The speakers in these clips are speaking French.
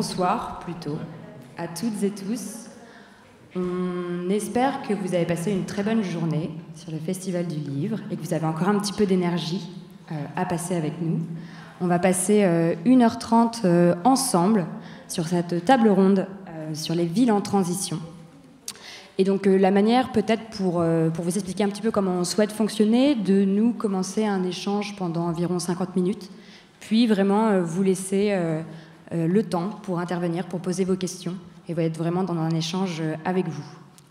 bonsoir plutôt à toutes et tous. On espère que vous avez passé une très bonne journée sur le Festival du Livre et que vous avez encore un petit peu d'énergie à passer avec nous. On va passer 1h30 ensemble sur cette table ronde sur les villes en transition. Et donc la manière peut-être pour vous expliquer un petit peu comment on souhaite fonctionner, de nous commencer un échange pendant environ 50 minutes, puis vraiment vous laisser le temps pour intervenir, pour poser vos questions, et va être vraiment dans un échange avec vous.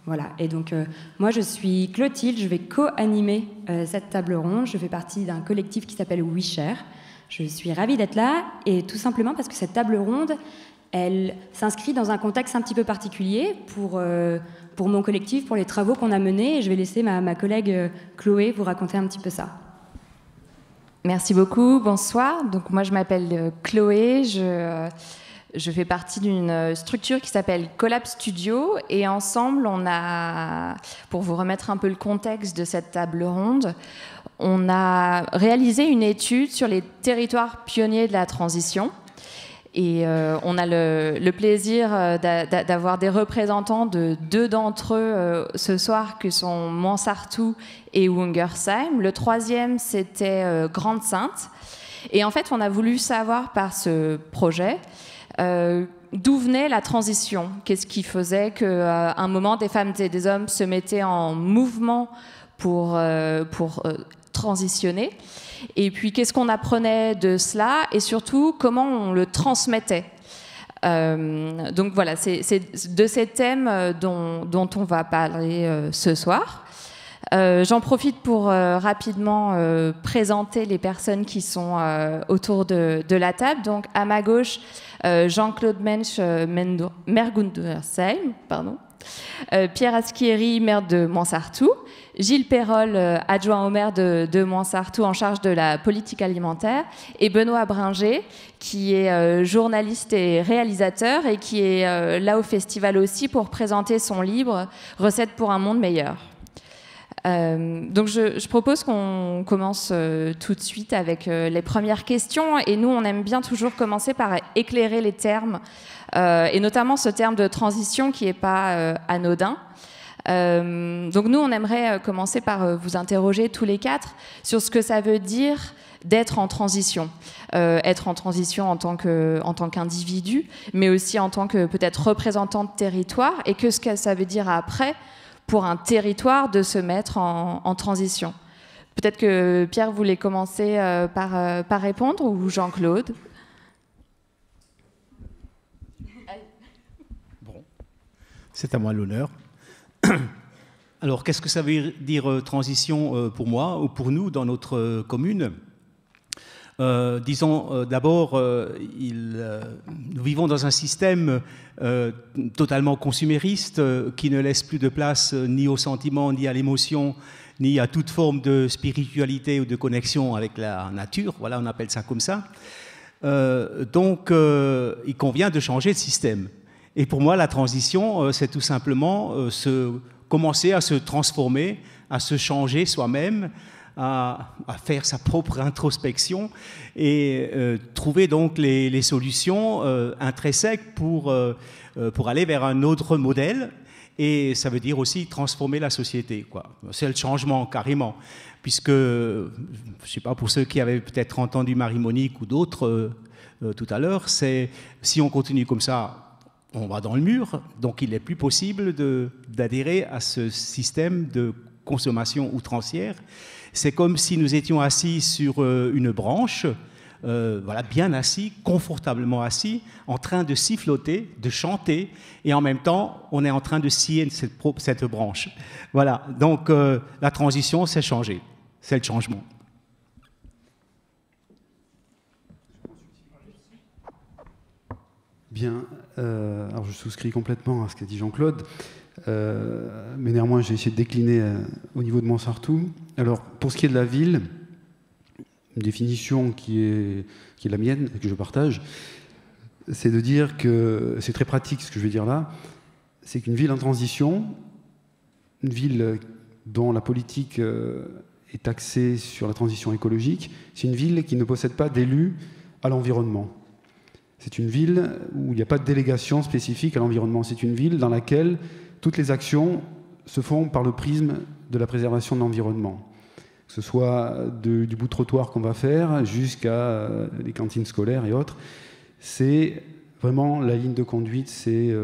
Voilà, et donc moi je suis Clotilde, je vais co-animer cette table ronde, je fais partie d'un collectif qui s'appelle WeShare. Je suis ravie d'être là, et tout simplement parce que cette table ronde, elle s'inscrit dans un contexte un petit peu particulier pour mon collectif, pour les travaux qu'on a menés, et je vais laisser ma collègue Chloé vous raconter un petit peu ça. Merci beaucoup, bonsoir. Donc moi je m'appelle Chloé, je fais partie d'une structure qui s'appelle Collab Studio, et ensemble on a, pour vous remettre un peu le contexte de cette table ronde, on a réalisé une étude sur les territoires pionniers de la transition. Et on a le plaisir d'avoir des représentants de deux d'entre eux ce soir, que sont Montsartou et Wungersheim. Le troisième, c'était Grande-Synthe. Et en fait, on a voulu savoir par ce projet d'où venait la transition. Qu'est-ce qui faisait qu'à un moment, des femmes et des hommes se mettaient en mouvement pour transitionner. Et puis, qu'est-ce qu'on apprenait de cela, et surtout, comment on le transmettait. Donc voilà, c'est de ces thèmes dont on va parler ce soir. J'en profite pour rapidement présenter les personnes qui sont autour de la table. Donc, à ma gauche, Jean-Claude Mensch, Mergundersheim, pardon. Pierre Aschieri, maire de Montsartou, Gilles Perrol, adjoint au maire de Montsartou en charge de la politique alimentaire, et Benoît Bringer, qui est journaliste et réalisateur et qui est là au festival aussi pour présenter son livre « Recettes pour un monde meilleur ». Donc je propose qu'on commence tout de suite avec les premières questions, et nous on aime bien toujours commencer par éclairer les termes, et notamment ce terme de transition qui n'est pas anodin. Donc nous on aimerait commencer par vous interroger tous les quatre sur ce que ça veut dire d'être en transition. Être en transition en tant qu'individu, mais aussi en tant que peut-être représentant de territoire, et ce que ça veut dire après pour un territoire de se mettre en transition. Peut-être que Pierre voulait commencer par répondre, ou Jean-Claude. Bon, c'est à moi l'honneur. Alors, qu'est-ce que ça veut dire transition pour moi ou pour nous dans notre commune ? Disons d'abord, nous vivons dans un système totalement consumériste qui ne laisse plus de place ni au sentiment, ni à l'émotion, ni à toute forme de spiritualité ou de connexion avec la nature. Voilà, on appelle ça comme ça. Donc, il convient de changer de système. Et pour moi, la transition, c'est tout simplement commencer à se transformer, à se changer soi-même, à faire sa propre introspection et trouver donc les solutions intrinsèques pour aller vers un autre modèle. Et ça veut dire aussi transformer la société, quoi. C'est le changement, carrément. Puisque, je ne sais pas, pour ceux qui avaient peut-être entendu Marie-Monique ou d'autres tout à l'heure, c'est si on continue comme ça, on va dans le mur. Donc il n'est plus possible d'adhérer à ce système de consommation outrancière. C'est comme si nous étions assis sur une branche, voilà, bien assis, confortablement assis, en train de siffloter, de chanter, et en même temps, on est en train de scier cette branche. Voilà, donc la transition, c'est changer, c'est le changement. Bien, alors je souscris complètement à ce qu'a dit Jean-Claude. Mais néanmoins, j'ai essayé de décliner au niveau de Montsartou. Alors, pour ce qui est de la ville, une définition qui est la mienne et que je partage, c'est de dire que c'est très pratique ce que je vais dire là. C'est qu'une ville en transition, une ville dont la politique est axée sur la transition écologique, c'est une ville qui ne possède pas d'élus à l'environnement. C'est une ville où il n'y a pas de délégation spécifique à l'environnement. C'est une ville dans laquelle toutes les actions se font par le prisme de la préservation de l'environnement. Que ce soit du bout de trottoir qu'on va faire jusqu'à les cantines scolaires et autres. C'est vraiment la ligne de conduite, c'est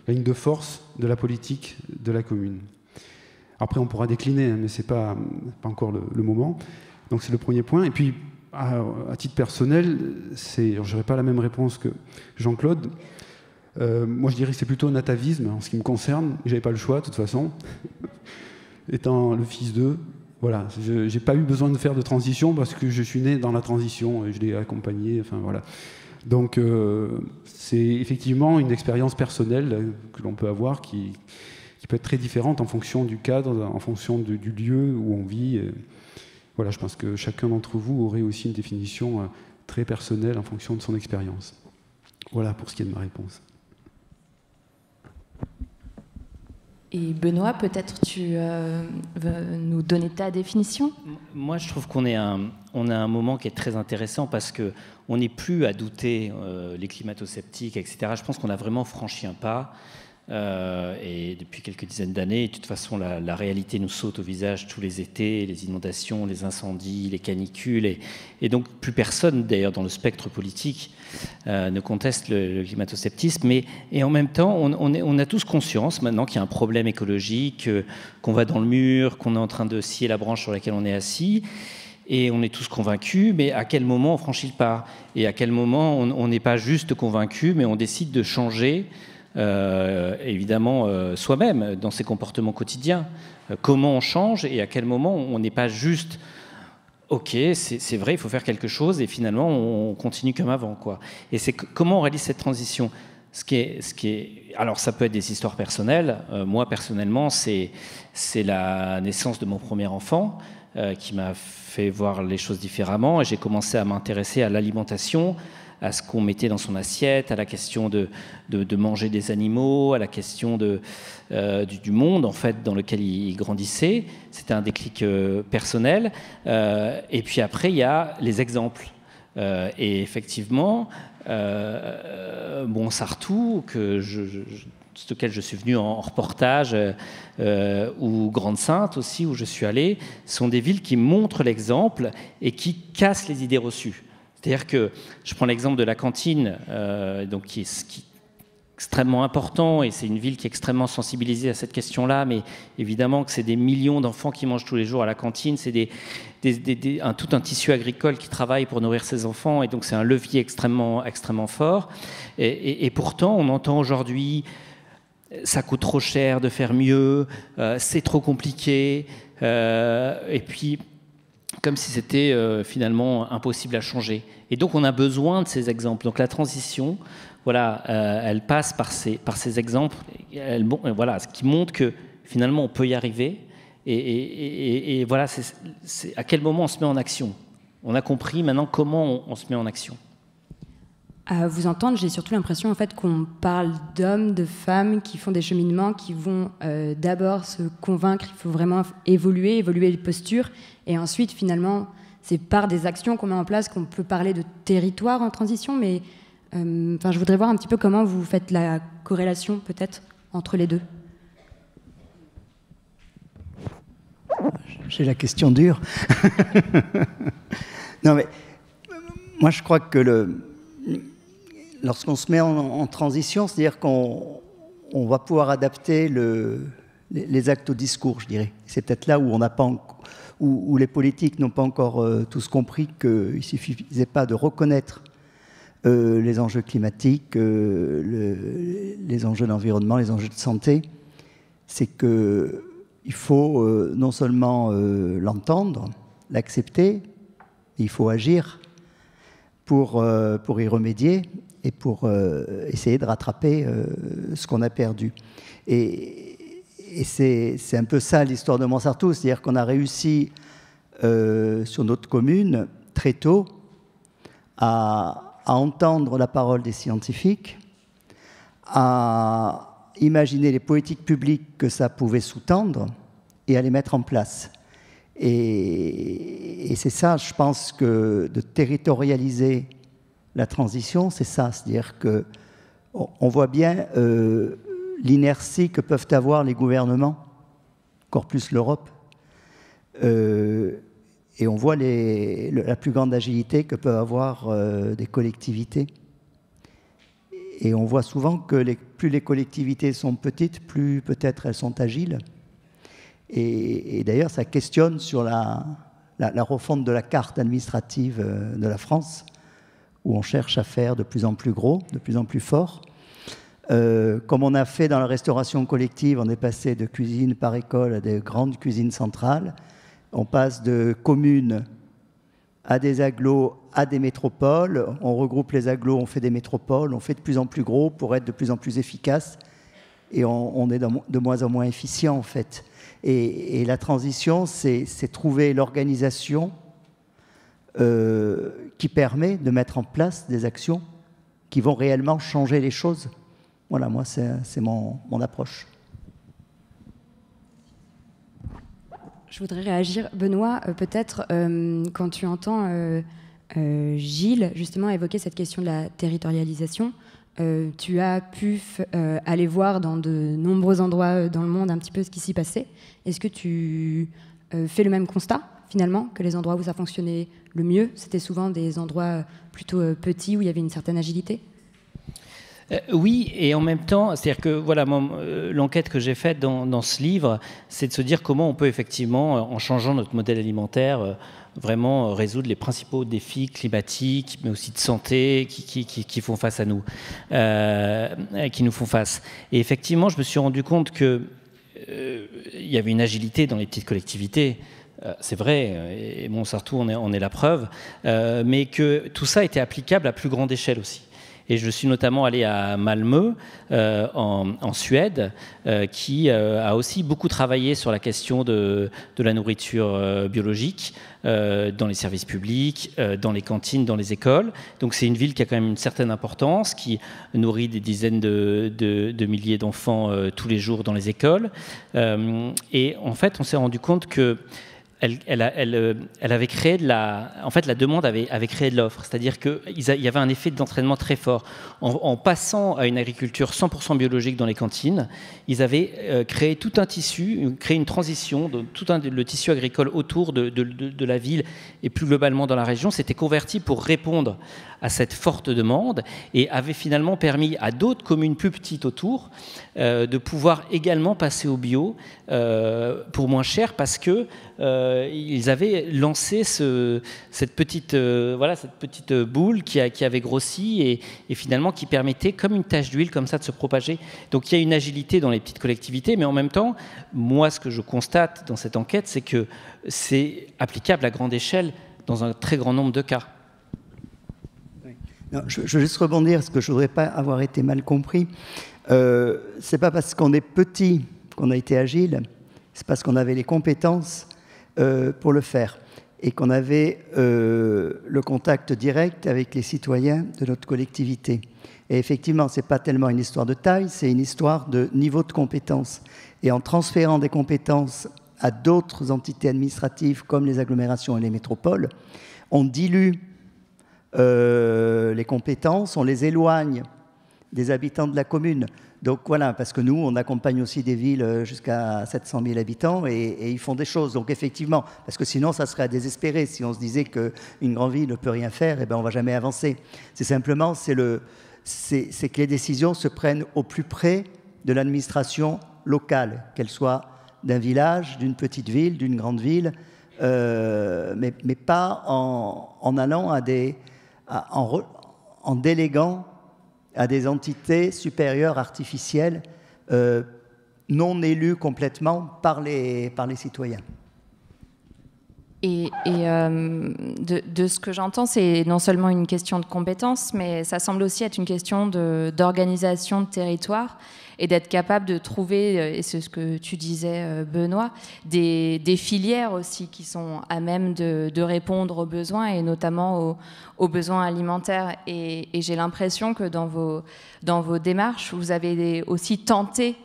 la ligne de force de la politique de la commune. Après, on pourra décliner, mais ce n'est pas encore le moment. Donc c'est le premier point. Et puis, à titre personnel, je n'aurai pas la même réponse que Jean-Claude. Moi, je dirais que c'est plutôt un atavisme en ce qui me concerne. Je n'avais pas le choix, de toute façon. Étant le fils d'eux, voilà. Je n'ai pas eu besoin de faire de transition parce que je suis né dans la transition et je l'ai accompagné. Enfin, voilà. Donc, c'est effectivement une expérience personnelle que l'on peut avoir qui peut être très différente en fonction du cadre, en fonction du lieu où on vit. Voilà, je pense que chacun d'entre vous aurait aussi une définition très personnelle en fonction de son expérience. Voilà pour ce qui est de ma réponse. Et Benoît, peut-être tu veux nous donner ta définition ? Moi, je trouve qu'on est à un moment qui est très intéressant parce qu'on n'est plus à douter les climato-sceptiques, etc. Je pense qu'on a vraiment franchi un pas. Et depuis quelques dizaines d'années, de toute façon, la réalité nous saute au visage tous les étés, les inondations, les incendies, les canicules, et donc plus personne, d'ailleurs, dans le spectre politique ne conteste le climato-sceptisme, et en même temps, on a tous conscience maintenant qu'il y a un problème écologique, qu'on va dans le mur, qu'on est en train de scier la branche sur laquelle on est assis, et on est tous convaincus, mais à quel moment on franchit le pas ? Et à quel moment on n'est pas juste convaincu, mais on décide de changer évidemment soi-même dans ses comportements quotidiens. Comment on change et à quel moment on n'est pas juste ok, c'est vrai, il faut faire quelque chose et finalement on continue comme avant, quoi. Et c'est comment on réalise cette transition. Alors ça peut être des histoires personnelles. Moi personnellement, c'est la naissance de mon premier enfant qui m'a fait voir les choses différemment et j'ai commencé à m'intéresser à l'alimentation, à ce qu'on mettait dans son assiette, à la question de manger des animaux, à la question du monde en fait dans lequel il grandissait. C'était un déclic personnel. Et puis après, il y a les exemples. Et effectivement, Montsartou, sur lequel je suis venu en reportage, ou Grande-Synthe aussi, où je suis allé, sont des villes qui montrent l'exemple et qui cassent les idées reçues. C'est-à-dire que, je prends l'exemple de la cantine, donc qui est extrêmement important, et c'est une ville qui est extrêmement sensibilisée à cette question-là, mais évidemment que c'est des millions d'enfants qui mangent tous les jours à la cantine, c'est tout un tissu agricole qui travaille pour nourrir ses enfants, et donc c'est un levier extrêmement, extrêmement fort. Et pourtant, on entend aujourd'hui, ça coûte trop cher de faire mieux, c'est trop compliqué, et puis comme si c'était finalement impossible à changer. Et donc on a besoin de ces exemples. Donc la transition, voilà, elle passe par ces exemples, voilà, ce qui montre que finalement on peut y arriver. Et voilà, c'est à quel moment on se met en action. On a compris maintenant comment on se met en action. À vous entendre, j'ai surtout l'impression en fait, qu'on parle d'hommes, de femmes qui font des cheminements, qui vont d'abord se convaincre, il faut vraiment évoluer les postures, et ensuite finalement c'est par des actions qu'on met en place qu'on peut parler de territoire en transition, mais je voudrais voir un petit peu comment vous faites la corrélation peut-être entre les deux. J'ai la question dure. Non mais moi je crois que lorsqu'on se met en transition, c'est-à-dire qu'on va pouvoir adapter les actes au discours, je dirais. C'est peut-être là où on n'a pas où les politiques n'ont pas encore tous compris qu'il ne suffisait pas de reconnaître les enjeux climatiques, les enjeux d'environnement, les enjeux de santé. C'est qu'il faut non seulement l'entendre, l'accepter, il faut agir pour y remédier et pour essayer de rattraper ce qu'on a perdu. Et c'est un peu ça l'histoire de Montsartou, c'est-à-dire qu'on a réussi sur notre commune très tôt à entendre la parole des scientifiques, à imaginer les politiques publiques que ça pouvait sous-tendre et à les mettre en place. Et c'est ça, je pense, que de territorialiser la transition, c'est ça, c'est-à-dire qu'on voit bien l'inertie que peuvent avoir les gouvernements, encore plus l'Europe, et on voit la plus grande agilité que peuvent avoir des collectivités. Et on voit souvent que plus les collectivités sont petites, plus peut-être elles sont agiles. Et d'ailleurs, ça questionne sur la refonte de la carte administrative de la France, où on cherche à faire de plus en plus gros, de plus en plus fort. Comme on a fait dans la restauration collective, on est passé de cuisine par école à des grandes cuisines centrales. On passe de communes à des agglos, à des métropoles. On regroupe les agglos, on fait des métropoles, on fait de plus en plus gros pour être de plus en plus efficace. Et on est de moins en moins efficient, en fait. Et la transition, c'est trouver l'organisation qui permet de mettre en place des actions qui vont réellement changer les choses. Voilà, moi, c'est mon approche. Je voudrais réagir. Benoît, peut-être, quand tu entends Gilles, justement, évoquer cette question de la territorialisation, tu as pu aller voir dans de nombreux endroits dans le monde un petit peu ce qui s'y passait. Est-ce que tu fais le même constat, finalement, que les endroits où ça fonctionnait le mieux, c'était souvent des endroits plutôt petits, où il y avait une certaine agilité ? Oui, et en même temps, c'est-à-dire que voilà, l'enquête que j'ai faite dans ce livre, c'est de se dire comment on peut effectivement, en changeant notre modèle alimentaire, vraiment résoudre les principaux défis climatiques, mais aussi de santé qui font face à nous, qui nous font face. Et effectivement, je me suis rendu compte que il y avait une agilité dans les petites collectivités. C'est vrai, et Montsartou en est la preuve, mais que tout ça était applicable à plus grande échelle aussi. Et je suis notamment allé à Malmö, en Suède, qui a aussi beaucoup travaillé sur la question de la nourriture biologique dans les services publics, dans les cantines, dans les écoles. Donc c'est une ville qui a quand même une certaine importance, qui nourrit des dizaines de milliers d'enfants tous les jours dans les écoles. Et en fait, on s'est rendu compte que elle avait créé la demande avait créé de l'offre, c'est-à-dire qu'il y avait un effet d'entraînement très fort. En passant à une agriculture 100% biologique dans les cantines, ils avaient créé tout un tissu, créé une transition, le tissu agricole autour de la ville et plus globalement dans la région s'était converti pour répondre à cette forte demande et avait finalement permis à d'autres communes plus petites autour de pouvoir également passer au bio pour moins cher parce que ils avaient lancé cette petite boule qui avait grossi et finalement qui permettait, comme une tache d'huile comme ça, de se propager. Donc il y a une agilité dans les petites collectivités, mais en même temps, moi, ce que je constate dans cette enquête, c'est que c'est applicable à grande échelle dans un très grand nombre de cas. Non, je veux juste rebondir, parce que je ne voudrais pas avoir été mal compris. C'est pas parce qu'on est petit qu'on a été agile, c'est parce qu'on avait les compétences pour le faire et qu'on avait le contact direct avec les citoyens de notre collectivité. Et effectivement, ce n'est pas tellement une histoire de taille, c'est une histoire de niveau de compétences. Et en transférant des compétences à d'autres entités administratives comme les agglomérations et les métropoles, on dilue les compétences, on les éloigne des habitants de la commune. Donc voilà, parce que nous, on accompagne aussi des villes jusqu'à 700 000 habitants et ils font des choses. Donc effectivement, parce que sinon, ça serait à désespérer. Si on se disait qu'une grande ville ne peut rien faire, eh ben, on ne va jamais avancer. C'est simplement, c'est que les décisions se prennent au plus près de l'administration locale, qu'elle soit d'un village, d'une petite ville, d'une grande ville, mais pas en allant en déléguant à des entités supérieures artificielles non élues complètement par les citoyens. Et de ce que j'entends, c'est non seulement une question de compétences, mais ça semble aussi être une question d'organisation de territoire et d'être capable de trouver, et c'est ce que tu disais Benoît, des filières aussi qui sont à même de répondre aux besoins et notamment aux besoins alimentaires. Et j'ai l'impression que dans vos démarches, vous avez aussi tenté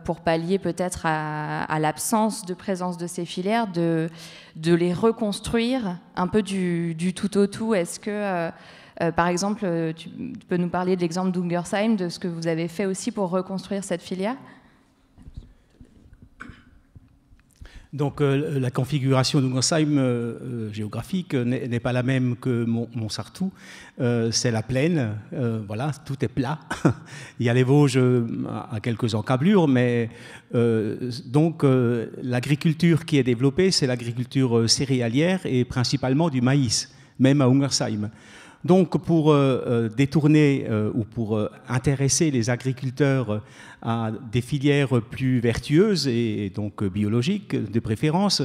pour pallier peut-être à l'absence de présence de ces filières, de les reconstruire un peu du tout au tout? Est-ce que, par exemple, tu peux nous parler de l'exemple d'Ungersheim, de ce que vous avez fait aussi pour reconstruire cette filière? Donc la configuration d'Ungersheim géographique n'est pas la même que Montsartou. C'est la plaine, voilà, tout est plat. Il y a les Vosges à quelques encablures, mais donc l'agriculture qui est développée, c'est l'agriculture céréalière et principalement du maïs, même à Ungersheim. Donc pour détourner ou pour intéresser les agriculteurs à des filières plus vertueuses et donc biologiques de préférence,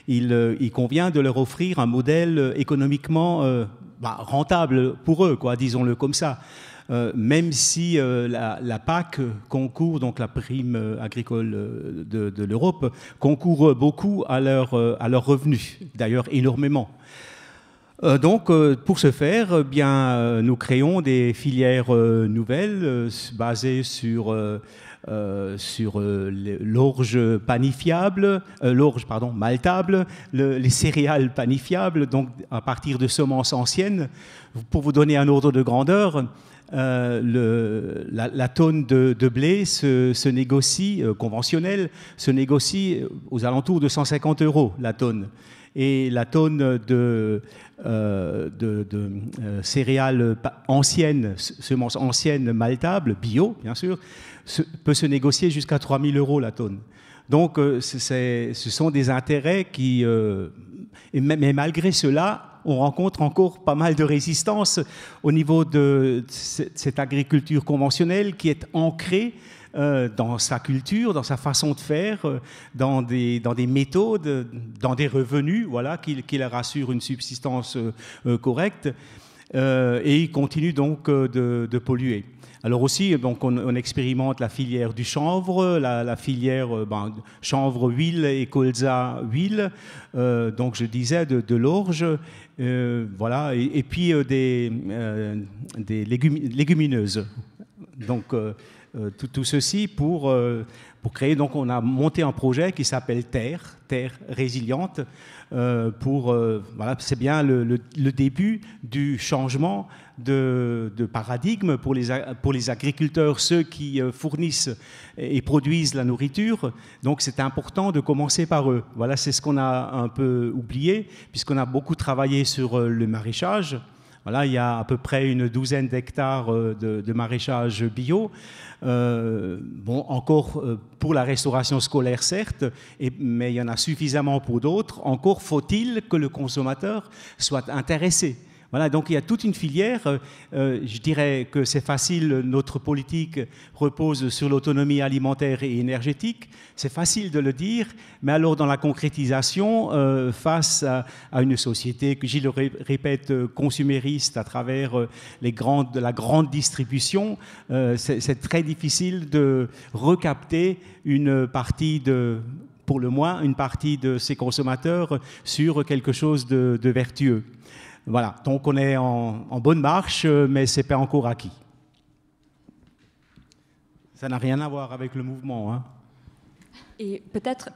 il convient de leur offrir un modèle économiquement rentable pour eux, quoi, disons-le comme ça. Même si la PAC concourt, donc la prime agricole de l'Europe, concourt beaucoup à leurs revenus, d'ailleurs énormément. Donc, pour ce faire, nous créons des filières nouvelles basées sur l'orge panifiable, maltable, les céréales panifiables, donc à partir de semences anciennes. Pour vous donner un ordre de grandeur, la tonne de blé se négocie, conventionnelle, se négocie aux alentours de 150 € la tonne. Et la tonne de céréales anciennes, semences anciennes maltables, bio bien sûr, peut se négocier jusqu'à 3 000 € la tonne. Donc ce sont des intérêts qui... mais malgré cela, on rencontre encore pas mal de résistance au niveau de cette agriculture conventionnelle qui est ancrée dans sa culture, dans sa façon de faire, dans des méthodes, dans des revenus, voilà, qui leur assurent une subsistance correcte, et ils continuent donc de polluer. Alors aussi, donc on expérimente la filière du chanvre, la filière chanvre huile et colza huile, donc je disais de l'orge, voilà, et puis des légumineuses. Donc tout ceci pour créer, donc on a monté un projet qui s'appelle Terre résiliente, voilà, c'est bien le début du changement de paradigme pour les agriculteurs, ceux qui fournissent et produisent la nourriture. Donc c'est important de commencer par eux. Voilà, c'est ce qu'on a un peu oublié, puisqu'on a beaucoup travaillé sur le maraîchage. Voilà, il y a à peu près une douzaine d'hectares de maraîchage bio. Encore pour la restauration scolaire, certes, mais il y en a suffisamment pour d'autres. Encore faut-il que le consommateur soit intéressé. Voilà, donc il y a toute une filière. Je dirais que c'est facile, notre politique repose sur l'autonomie alimentaire et énergétique. C'est facile de le dire, mais alors dans la concrétisation, face à une société, que je le répète, consumériste à travers la grande distribution, c'est très difficile de recapter pour le moins, une partie de ces consommateurs sur quelque chose de vertueux. Voilà, donc on est en bonne marche, mais ce n'est pas encore acquis. Ça n'a rien à voir avec le mouvement. Hein. Et peut-être,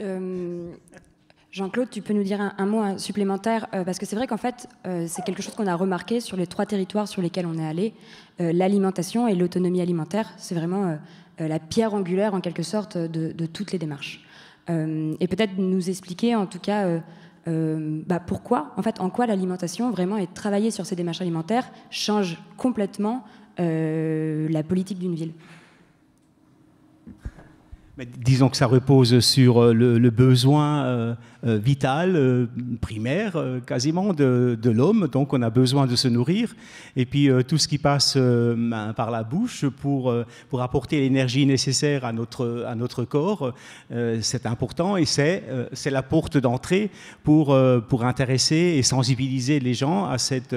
Jean-Claude, tu peux nous dire un mot supplémentaire, parce que c'est vrai qu'en fait, c'est quelque chose qu'on a remarqué sur les 3 territoires sur lesquels on est allé. L'alimentation et l'autonomie alimentaire, c'est vraiment la pierre angulaire, en quelque sorte, de toutes les démarches. Et peut-être nous expliquer, en tout cas... pourquoi, en fait, en quoi l'alimentation vraiment et travailler sur ces démarches alimentaires change complètement la politique d'une ville. Mais disons que ça repose sur le besoin vital, primaire, quasiment, de l'homme. Donc on a besoin de se nourrir. Et puis tout ce qui passe par la bouche pour apporter l'énergie nécessaire à notre corps, c'est important. Et c'est la porte d'entrée pour intéresser et sensibiliser les gens à cette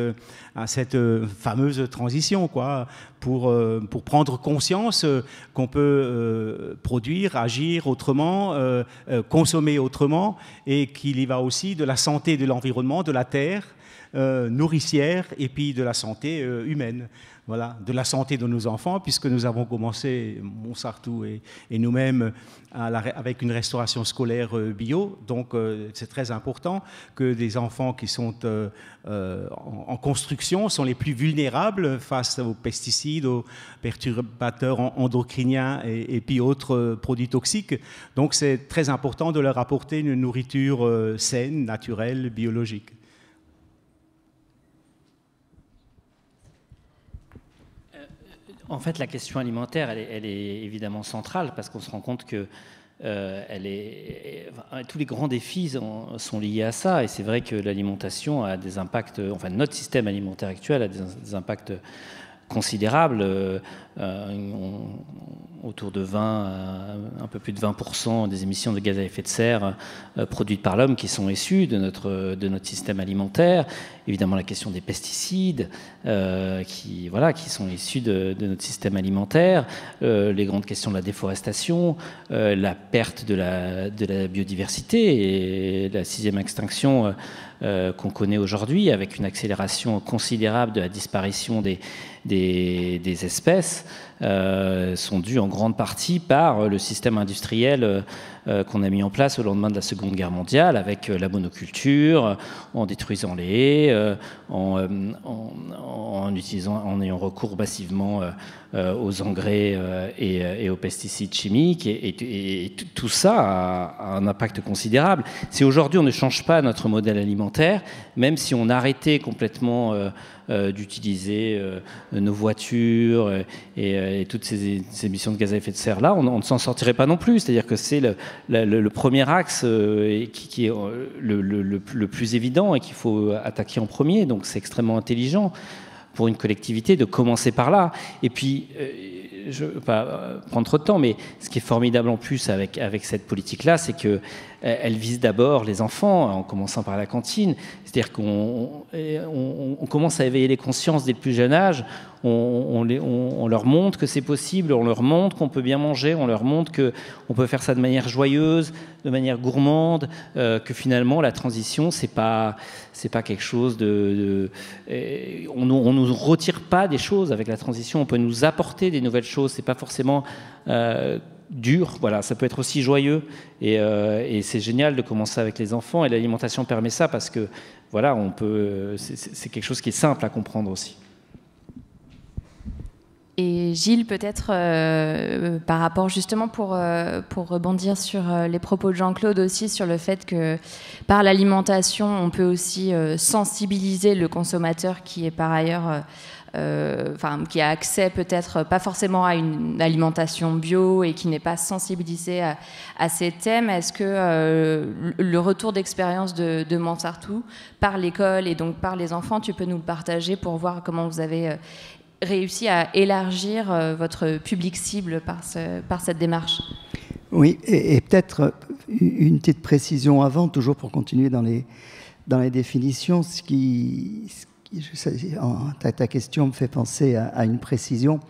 fameuse transition, quoi, pour prendre conscience qu'on peut produire, agir autrement, consommer autrement, et qu'il y va aussi de la santé de l'environnement, de la terre, nourricière et puis de la santé humaine. Voilà, de la santé de nos enfants, puisque nous avons commencé, Montsartou et nous-mêmes, avec une restauration scolaire bio. Donc, c'est très important que des enfants qui sont en construction sont les plus vulnérables face aux pesticides, aux perturbateurs endocriniens et puis autres produits toxiques. Donc, c'est très important de leur apporter une nourriture saine, naturelle, biologique. En fait, la question alimentaire, elle est évidemment centrale parce qu'on se rend compte que tous les grands défis sont liés à ça. Et c'est vrai que l'alimentation a des impacts, enfin notre système alimentaire actuel a des impacts considérables, autour de 20, un peu plus de 20% des émissions de gaz à effet de serre produites par l'homme qui sont issues de notre système alimentaire. Évidemment, la question des pesticides qui sont issus de notre système alimentaire, les grandes questions de la déforestation, la perte de la biodiversité et la 6e extinction qu'on connaît aujourd'hui, avec une accélération considérable de la disparition des espèces, sont dues en grande partie par le système industriel qu'on a mis en place au lendemain de la Seconde Guerre mondiale, avec la monoculture, en détruisant les haies, en ayant recours massivement aux engrais et aux pesticides chimiques, et tout ça a un impact considérable. Si aujourd'hui on ne change pas notre modèle alimentaire, même si on arrêtait complètement d'utiliser nos voitures et toutes ces émissions de gaz à effet de serre là, on ne s'en sortirait pas non plus. C'est-à-dire que c'est le premier axe qui est le plus évident et qu'il faut attaquer en premier. Donc c'est extrêmement intelligent pour une collectivité de commencer par là. Et puis, je ne veux pas prendre trop de temps, mais ce qui est formidable en plus avec cette politique-là, c'est qu'elle vise d'abord les enfants, en commençant par la cantine. C'est-à-dire qu'on commence à éveiller les consciences dès le plus jeune âge. On leur montre que c'est possible, on leur montre qu'on peut bien manger, on leur montre qu'on peut faire ça de manière joyeuse, de manière gourmande, que finalement la transition, c'est pas quelque chose on nous retire pas des choses avec la transition, on peut nous apporter des nouvelles choses, c'est pas forcément dur, voilà, ça peut être aussi joyeux et c'est génial de commencer avec les enfants et l'alimentation permet ça parce que voilà, c'est quelque chose qui est simple à comprendre aussi. Et Gilles, peut-être par rapport justement pour rebondir sur les propos de Jean-Claude aussi, sur le fait que par l'alimentation, on peut aussi sensibiliser le consommateur qui est par ailleurs, qui a accès peut-être pas forcément à une alimentation bio et qui n'est pas sensibilisé à ces thèmes. Est-ce que le retour d'expérience de Montsartou par l'école et donc par les enfants, tu peux nous le partager pour voir comment vous avez réussi à élargir votre public cible par cette démarche? Oui, et peut-être une petite précision avant, toujours pour continuer dans les définitions. Ta question me fait penser à une précision.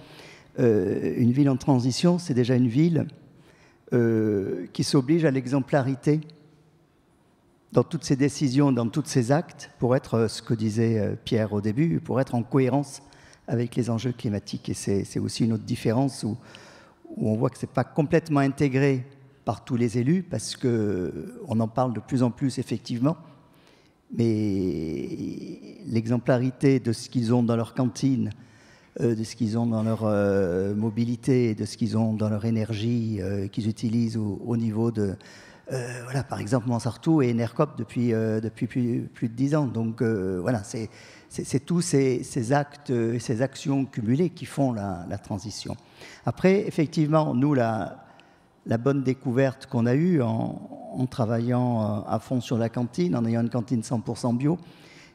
Une ville en transition, c'est déjà une ville qui s'oblige à l'exemplarité dans toutes ses décisions, dans tous ses actes, pour être, ce que disait Pierre au début, pour être en cohérence avec les enjeux climatiques. Et c'est aussi une autre différence où on voit que ce n'est pas complètement intégré par tous les élus, parce qu'on en parle de plus en plus, effectivement. Mais l'exemplarité de ce qu'ils ont dans leur cantine, de ce qu'ils ont dans leur mobilité, de ce qu'ils ont dans leur énergie qu'ils utilisent au niveau de... voilà, par exemple, Montsartou est NERCOP depuis plus de 10 ans. Donc voilà, c'est tous ces actes, ces actions cumulées qui font la transition. Après, effectivement, nous, la bonne découverte qu'on a eue en travaillant à fond sur la cantine, en ayant une cantine 100% bio,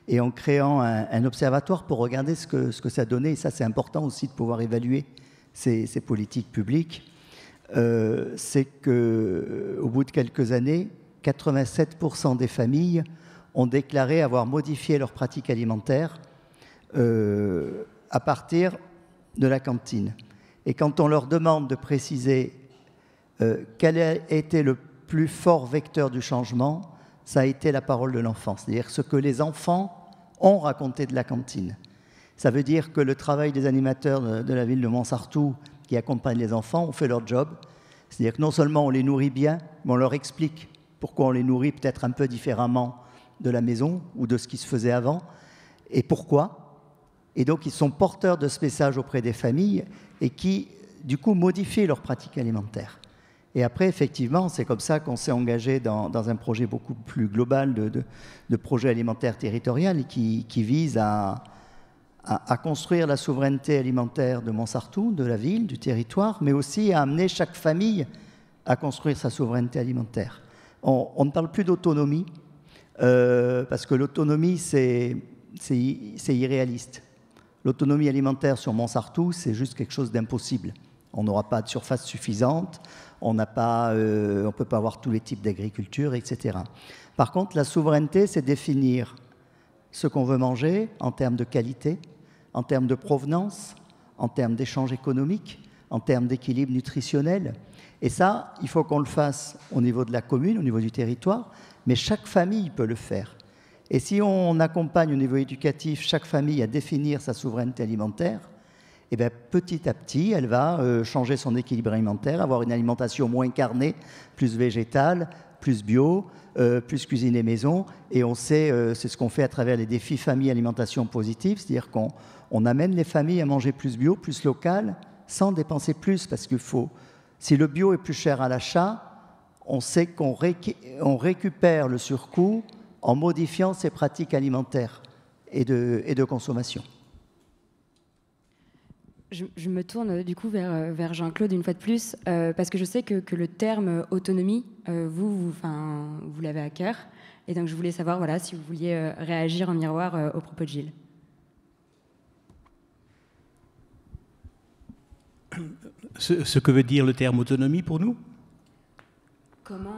et en créant un observatoire pour regarder ce que ça donnait, et ça c'est important aussi de pouvoir évaluer ces politiques publiques, c'est qu'au bout de quelques années, 87% des familles ont déclaré avoir modifié leurs pratiques alimentaires à partir de la cantine. Et quand on leur demande de préciser quel a été le plus fort vecteur du changement, ça a été la parole de l'enfant. C'est-à-dire ce que les enfants ont raconté de la cantine. Ça veut dire que le travail des animateurs de la ville de Montsartou qui accompagnent les enfants ont fait leur job. C'est-à-dire que non seulement on les nourrit bien, mais on leur explique pourquoi on les nourrit peut-être un peu différemment de la maison ou de ce qui se faisait avant, et pourquoi. Et donc ils sont porteurs de ce message auprès des familles et qui, du coup, modifient leur pratique alimentaire. Et après, effectivement, c'est comme ça qu'on s'est engagé dans un projet beaucoup plus global de projet alimentaire territorial et qui vise à construire la souveraineté alimentaire de Montsartou, de la ville, du territoire, mais aussi à amener chaque famille à construire sa souveraineté alimentaire. On ne parle plus d'autonomie, parce que l'autonomie, c'est irréaliste. L'autonomie alimentaire sur Montsartou, c'est juste quelque chose d'impossible. On n'aura pas de surface suffisante, on ne peut pas avoir tous les types d'agriculture, etc. Par contre, la souveraineté, c'est définir ce qu'on veut manger en termes de qualité, en termes de provenance, en termes d'échanges économiques, en termes d'équilibre nutritionnel. Et ça, il faut qu'on le fasse au niveau de la commune, au niveau du territoire, mais chaque famille peut le faire. Et si on accompagne au niveau éducatif chaque famille à définir sa souveraineté alimentaire, eh bien, petit à petit, elle va changer son équilibre alimentaire, avoir une alimentation moins carnée, plus végétale, plus bio, plus cuisinée maison. Et on sait, c'est ce qu'on fait à travers les défis famille alimentation positive, c'est-à-dire qu'on amène les familles à manger plus bio, plus local, sans dépenser plus, parce qu'il faut... Si le bio est plus cher à l'achat, on sait qu'on récupère le surcoût en modifiant ses pratiques alimentaires et de consommation. Je me tourne du coup vers Jean-Claude une fois de plus, parce que je sais que le terme autonomie, vous l'avez à cœur. Et donc je voulais savoir si vous vouliez réagir en miroir au propos de Gilles. Ce que veut dire le terme autonomie pour nous ? Comment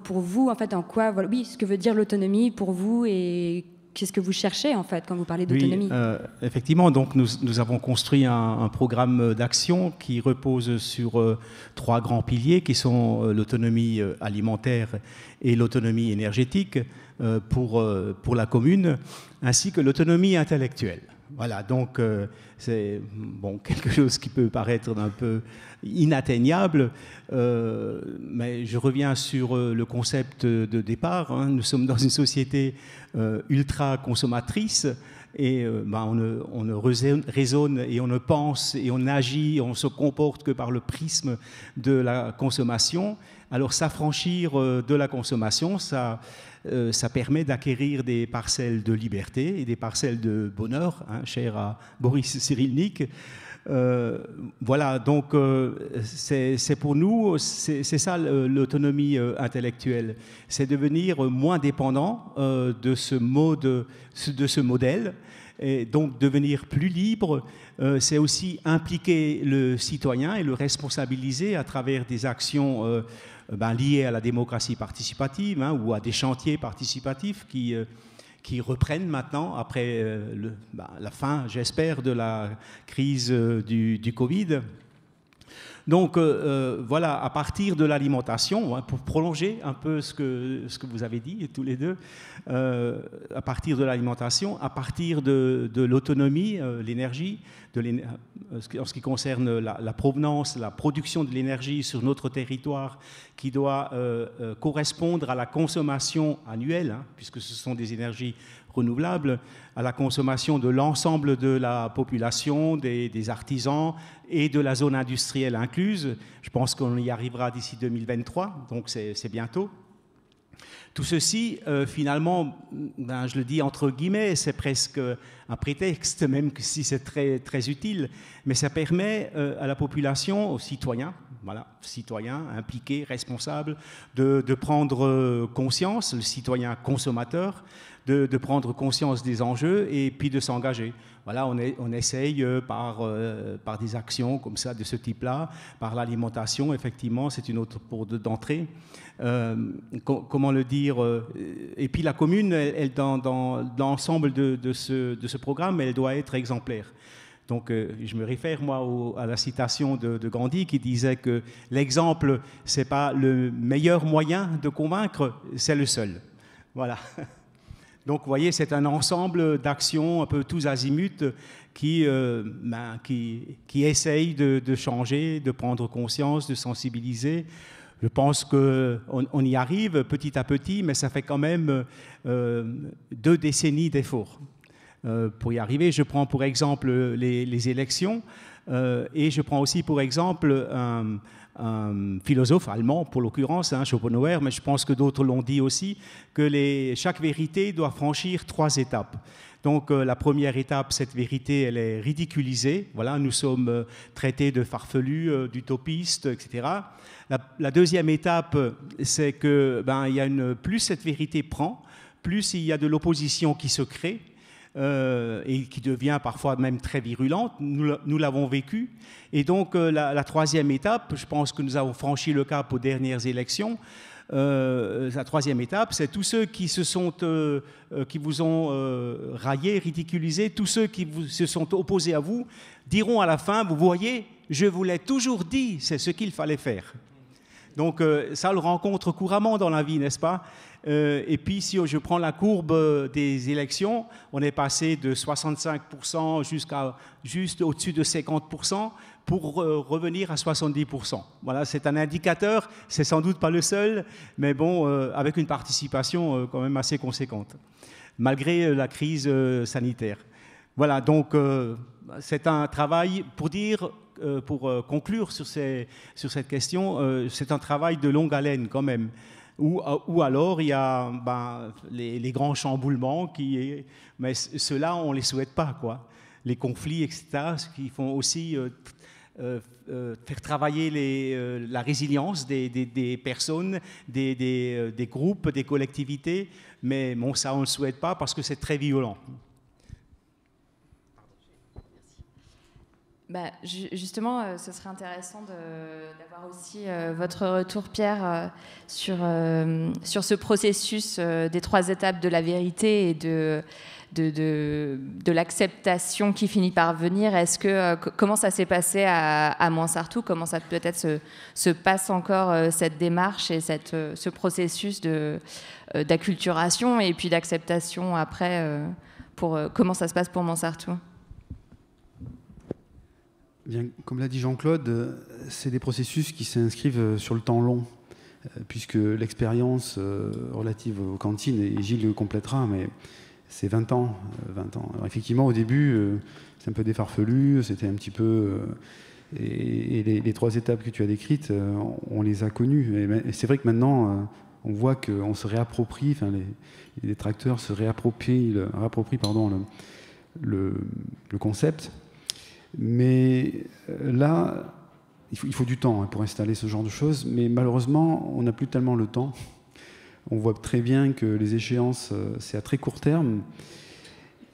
pour vous, en fait, en quoi, ce que veut dire l'autonomie pour vous et qu'est-ce que vous cherchez, en fait, quand vous parlez d'autonomie ? Oui, effectivement, donc nous avons construit un programme d'action qui repose sur 3 grands piliers qui sont l'autonomie alimentaire et l'autonomie énergétique pour la commune, ainsi que l'autonomie intellectuelle. Voilà, donc c'est quelque chose qui peut paraître un peu inatteignable, mais je reviens sur le concept de départ. Nous sommes dans une société ultra consommatrice et on ne raisonne et on ne pense et on agit, on se comporte que par le prisme de la consommation. Alors s'affranchir de la consommation, ça permet d'acquérir des parcelles de liberté et des parcelles de bonheur, cher à Boris Cyrulnik. Voilà, donc c'est pour nous, c'est ça l'autonomie intellectuelle, c'est devenir moins dépendant de ce modèle, et donc devenir plus libre. C'est aussi impliquer le citoyen et le responsabiliser à travers des actions liées à la démocratie participative ou à des chantiers participatifs qui reprennent maintenant après la fin, j'espère, de la crise du Covid. Donc voilà, à partir de l'alimentation, pour prolonger un peu ce que vous avez dit tous les deux, à partir de l'alimentation, à partir de l'autonomie, l'énergie, en ce qui concerne la provenance, la production de l'énergie sur notre territoire, qui doit correspondre à la consommation annuelle, puisque ce sont des énergies renouvelables, à la consommation de l'ensemble de la population, des artisans et de la zone industrielle incluse. Je pense qu'on y arrivera d'ici 2023, donc c'est bientôt. Tout ceci, finalement, je le dis entre guillemets, c'est presque un prétexte, même si c'est très, très utile, mais ça permet à la population, aux citoyens, citoyens impliqués, responsables, de prendre conscience, le citoyen consommateur, de prendre conscience des enjeux et puis de s'engager. Voilà, on essaye par des actions comme ça, de ce type-là, par l'alimentation, effectivement, c'est une autre porte d'entrée. Comment le dire et puis la commune, elle dans l'ensemble de ce programme, elle doit être exemplaire. Donc, je me réfère, moi, à la citation de Gandhi qui disait que l'exemple, ce n'est pas le meilleur moyen de convaincre, c'est le seul. Voilà. Donc, vous voyez, c'est un ensemble d'actions un peu tous azimuts qui essayent de changer, de prendre conscience, de sensibiliser. Je pense qu'on y arrive petit à petit, mais ça fait quand même 2 décennies d'efforts. Pour y arriver, je prends pour exemple les élections et je prends aussi pour exemple un philosophe allemand, pour l'occurrence, Schopenhauer, mais je pense que d'autres l'ont dit aussi, que chaque vérité doit franchir 3 étapes. Donc la première étape, cette vérité, elle est ridiculisée. Voilà, nous sommes traités de farfelus, d'utopistes, etc. La deuxième étape, c'est que plus cette vérité prend, plus il y a de l'opposition qui se crée. Et qui devient parfois même très virulente. Nous l'avons vécu. Et donc, la troisième étape, je pense que nous avons franchi le cap aux dernières élections. La troisième étape, c'est tous ceux qui vous ont raillé, ridiculisé, tous ceux qui se sont opposés à vous, diront à la fin, vous voyez, je vous l'ai toujours dit, c'est ce qu'il fallait faire. Donc, ça le rencontre couramment dans la vie, n'est-ce pas ? Et puis, si je prends la courbe des élections, on est passé de 65% jusqu'à juste au-dessus de 50% pour revenir à 70%. Voilà, c'est un indicateur, c'est sans doute pas le seul, mais bon, avec une participation quand même assez conséquente, malgré la crise sanitaire. Voilà, donc c'est un travail, pour conclure sur cette question, c'est un travail de longue haleine quand même. Ou alors il y a les grands chamboulements mais ceux-là on les souhaite pas, quoi. Les conflits, etc., qui font aussi faire travailler la résilience des personnes, des groupes, des collectivités, mais bon, ça on le souhaite pas parce que c'est très violent. Justement, ce serait intéressant d'avoir aussi votre retour, Pierre, sur ce processus des 3 étapes de la vérité et de l'acceptation qui finit par venir. Comment ça s'est passé à Montsartou? Comment ça peut-être se passe encore cette démarche et ce processus d'acculturation et puis d'acceptation après comment ça se passe pour Montsartou? Bien, comme l'a dit Jean-Claude, c'est des processus qui s'inscrivent sur le temps long, puisque l'expérience relative aux cantines, et Gilles le complétera, mais c'est 20 ans. 20 ans. Alors effectivement, au début, c'est un peu défarfelu, c'était un petit peu... et les 3 étapes que tu as décrites, on les a connues. Et c'est vrai que maintenant, on voit qu'on se réapproprie, enfin les détracteurs se réapproprient le concept. Mais là, il faut du temps pour installer ce genre de choses, mais malheureusement, on n'a plus tellement le temps. On voit très bien que les échéances, c'est à très court terme.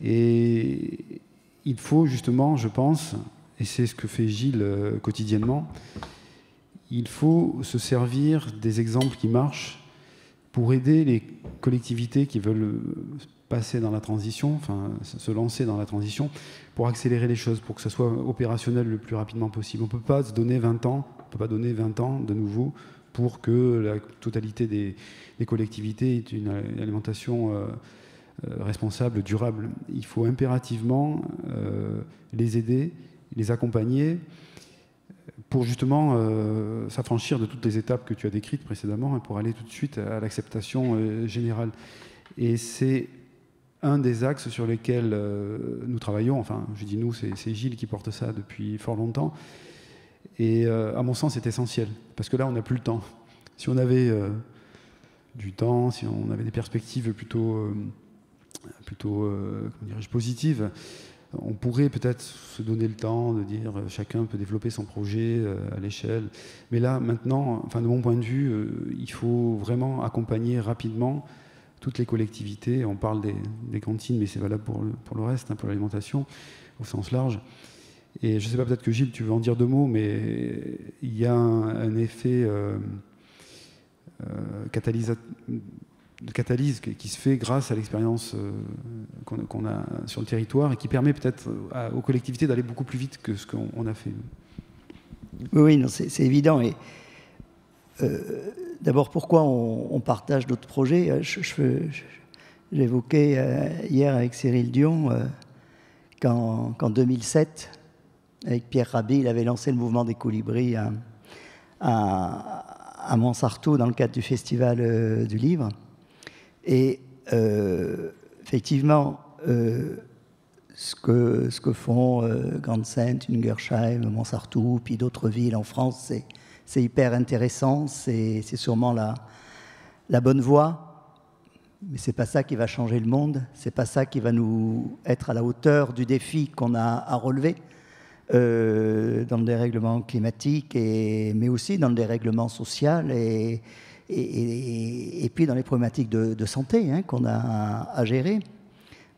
Et il faut justement, je pense, et c'est ce que fait Gilles quotidiennement, il faut se servir des exemples qui marchent pour aider les collectivités qui veulent passer dans la transition, enfin se lancer dans la transition, pour accélérer les choses, pour que ça soit opérationnel le plus rapidement possible. On ne peut pas se donner 20 ans, on peut pas donner 20 ans de nouveau pour que la totalité des collectivités ait une alimentation responsable, durable. Il faut impérativement les aider, les accompagner pour justement s'affranchir de toutes les étapes que tu as décrites précédemment et pour aller tout de suite à l'acceptation générale. Et c'est un des axes sur lesquels nous travaillons, enfin je dis nous, c'est Gilles qui porte ça depuis fort longtemps, et à mon sens c'est essentiel, parce que là on n'a plus le temps. Si on avait du temps, si on avait des perspectives plutôt comment dirais-je, positives, on pourrait peut-être se donner le temps de dire chacun peut développer son projet à l'échelle. Mais là, maintenant, enfin, de mon point de vue, il faut vraiment accompagner rapidement toutes les collectivités. On parle des cantines, mais c'est valable pour le reste, pour l'alimentation au sens large. Et je ne sais pas, peut-être que Gilles, tu veux en dire 2 mots, mais il y a un effet de catalyse qui se fait grâce à l'expérience qu'on a sur le territoire et qui permet peut-être aux collectivités d'aller beaucoup plus vite que ce qu'on a fait. Oui, non, c'est évident. Et d'abord, pourquoi on partage d'autres projets? j'évoquais hier avec Cyril Dion qu'en 2007, avec Pierre Rabhi, il avait lancé le mouvement des colibris à Montsartou dans le cadre du Festival du Livre. Et effectivement, ce que font Grande-Synthe, Ungersheim, Montsartou, puis d'autres villes en France, c'est hyper intéressant, c'est sûrement la bonne voie. Mais ce n'est pas ça qui va changer le monde, ce n'est pas ça qui va nous être à la hauteur du défi qu'on a à relever dans le dérèglement climatique, mais aussi dans le dérèglement social et puis dans les problématiques de santé qu'on a à gérer.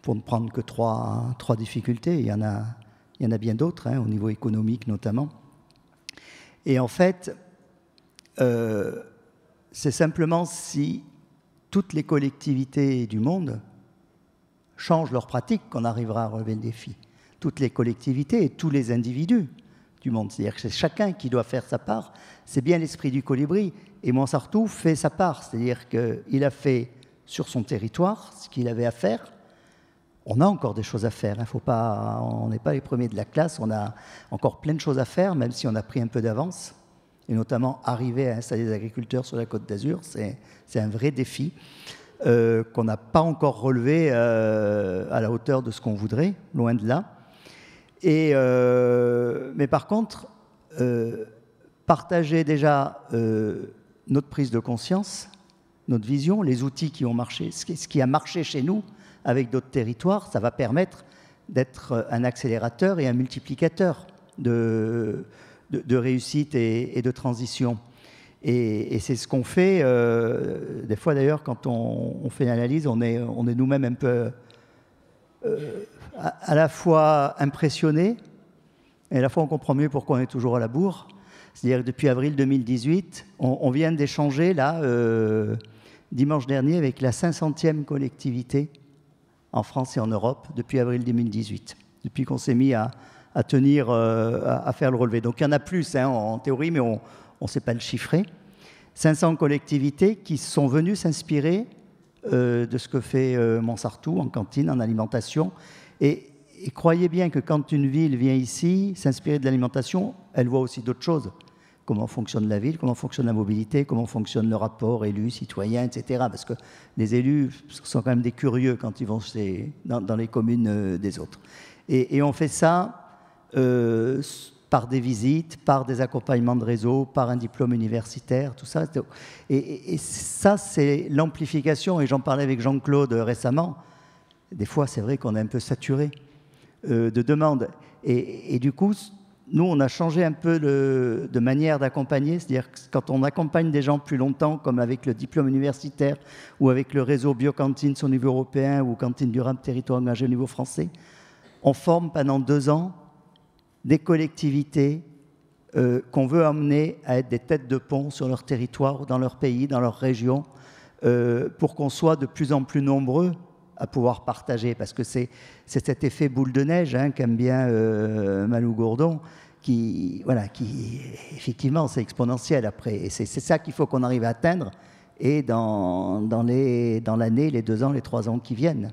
Pour ne prendre que trois difficultés, il y en a bien d'autres, au niveau économique notamment. Et en fait, c'est simplement si toutes les collectivités du monde changent leurs pratiques qu'on arrivera à relever le défi. Toutes les collectivités et tous les individus du monde. C'est-à-dire que c'est chacun qui doit faire sa part. C'est bien l'esprit du colibri. Et Montsartou fait sa part. C'est-à-dire qu'il a fait sur son territoire ce qu'il avait à faire. On a encore des choses à faire. On n'est pas les premiers de la classe. On a encore plein de choses à faire, même si on a pris un peu d'avance. Et notamment, arriver à installer des agriculteurs sur la Côte d'Azur, c'est un vrai défi qu'on n'a pas encore relevé à la hauteur de ce qu'on voudrait, loin de là. Mais par contre, partager déjà notre prise de conscience, notre vision, les outils qui ont marché, ce qui a marché chez nous avec d'autres territoires, ça va permettre d'être un accélérateur et un multiplicateur de réussite et de transition. Et c'est ce qu'on fait. Des fois, d'ailleurs, quand on fait une analyse, on est nous-mêmes un peu à la fois impressionnés, et à la fois on comprend mieux pourquoi on est toujours à la bourre. C'est-à-dire que depuis avril 2018, on vient d'échanger, là, dimanche dernier, avec la 500e collectivité en France et en Europe, depuis avril 2018, depuis qu'on s'est mis à tenir, à faire le relevé. Donc il y en a plus en théorie, mais on ne sait pas le chiffrer. 500 collectivités qui sont venues s'inspirer de ce que fait Montsartou en cantine, en alimentation. Et croyez bien que quand une ville vient ici s'inspirer de l'alimentation, elle voit aussi d'autres choses. Comment fonctionne la ville, comment fonctionne la mobilité, comment fonctionne le rapport élus, citoyens, etc. Parce que les élus sont quand même des curieux quand ils vont dans les communes des autres. Et on fait ça par des visites, par des accompagnements de réseau, par un diplôme universitaire, tout ça. Et ça, c'est l'amplification. Et j'en parlais avec Jean-Claude récemment. Des fois, c'est vrai qu'on est un peu saturé de demandes. Et du coup, nous, on a changé un peu de manière d'accompagner. C'est-à-dire que quand on accompagne des gens plus longtemps, comme avec le diplôme universitaire ou avec le réseau Biocantines au niveau européen ou Cantine durable territoire engagé au niveau français, on forme pendant 2 ans des collectivités qu'on veut emmener à être des têtes de pont sur leur territoire, dans leur pays, dans leur région, pour qu'on soit de plus en plus nombreux à pouvoir partager, parce que c'est cet effet boule de neige qu'aime bien Malou Gourdon, qui effectivement, c'est exponentiel après. Et c'est ça qu'il faut qu'on arrive à atteindre, et dans l'année, les 2 ans, les 3 ans qui viennent.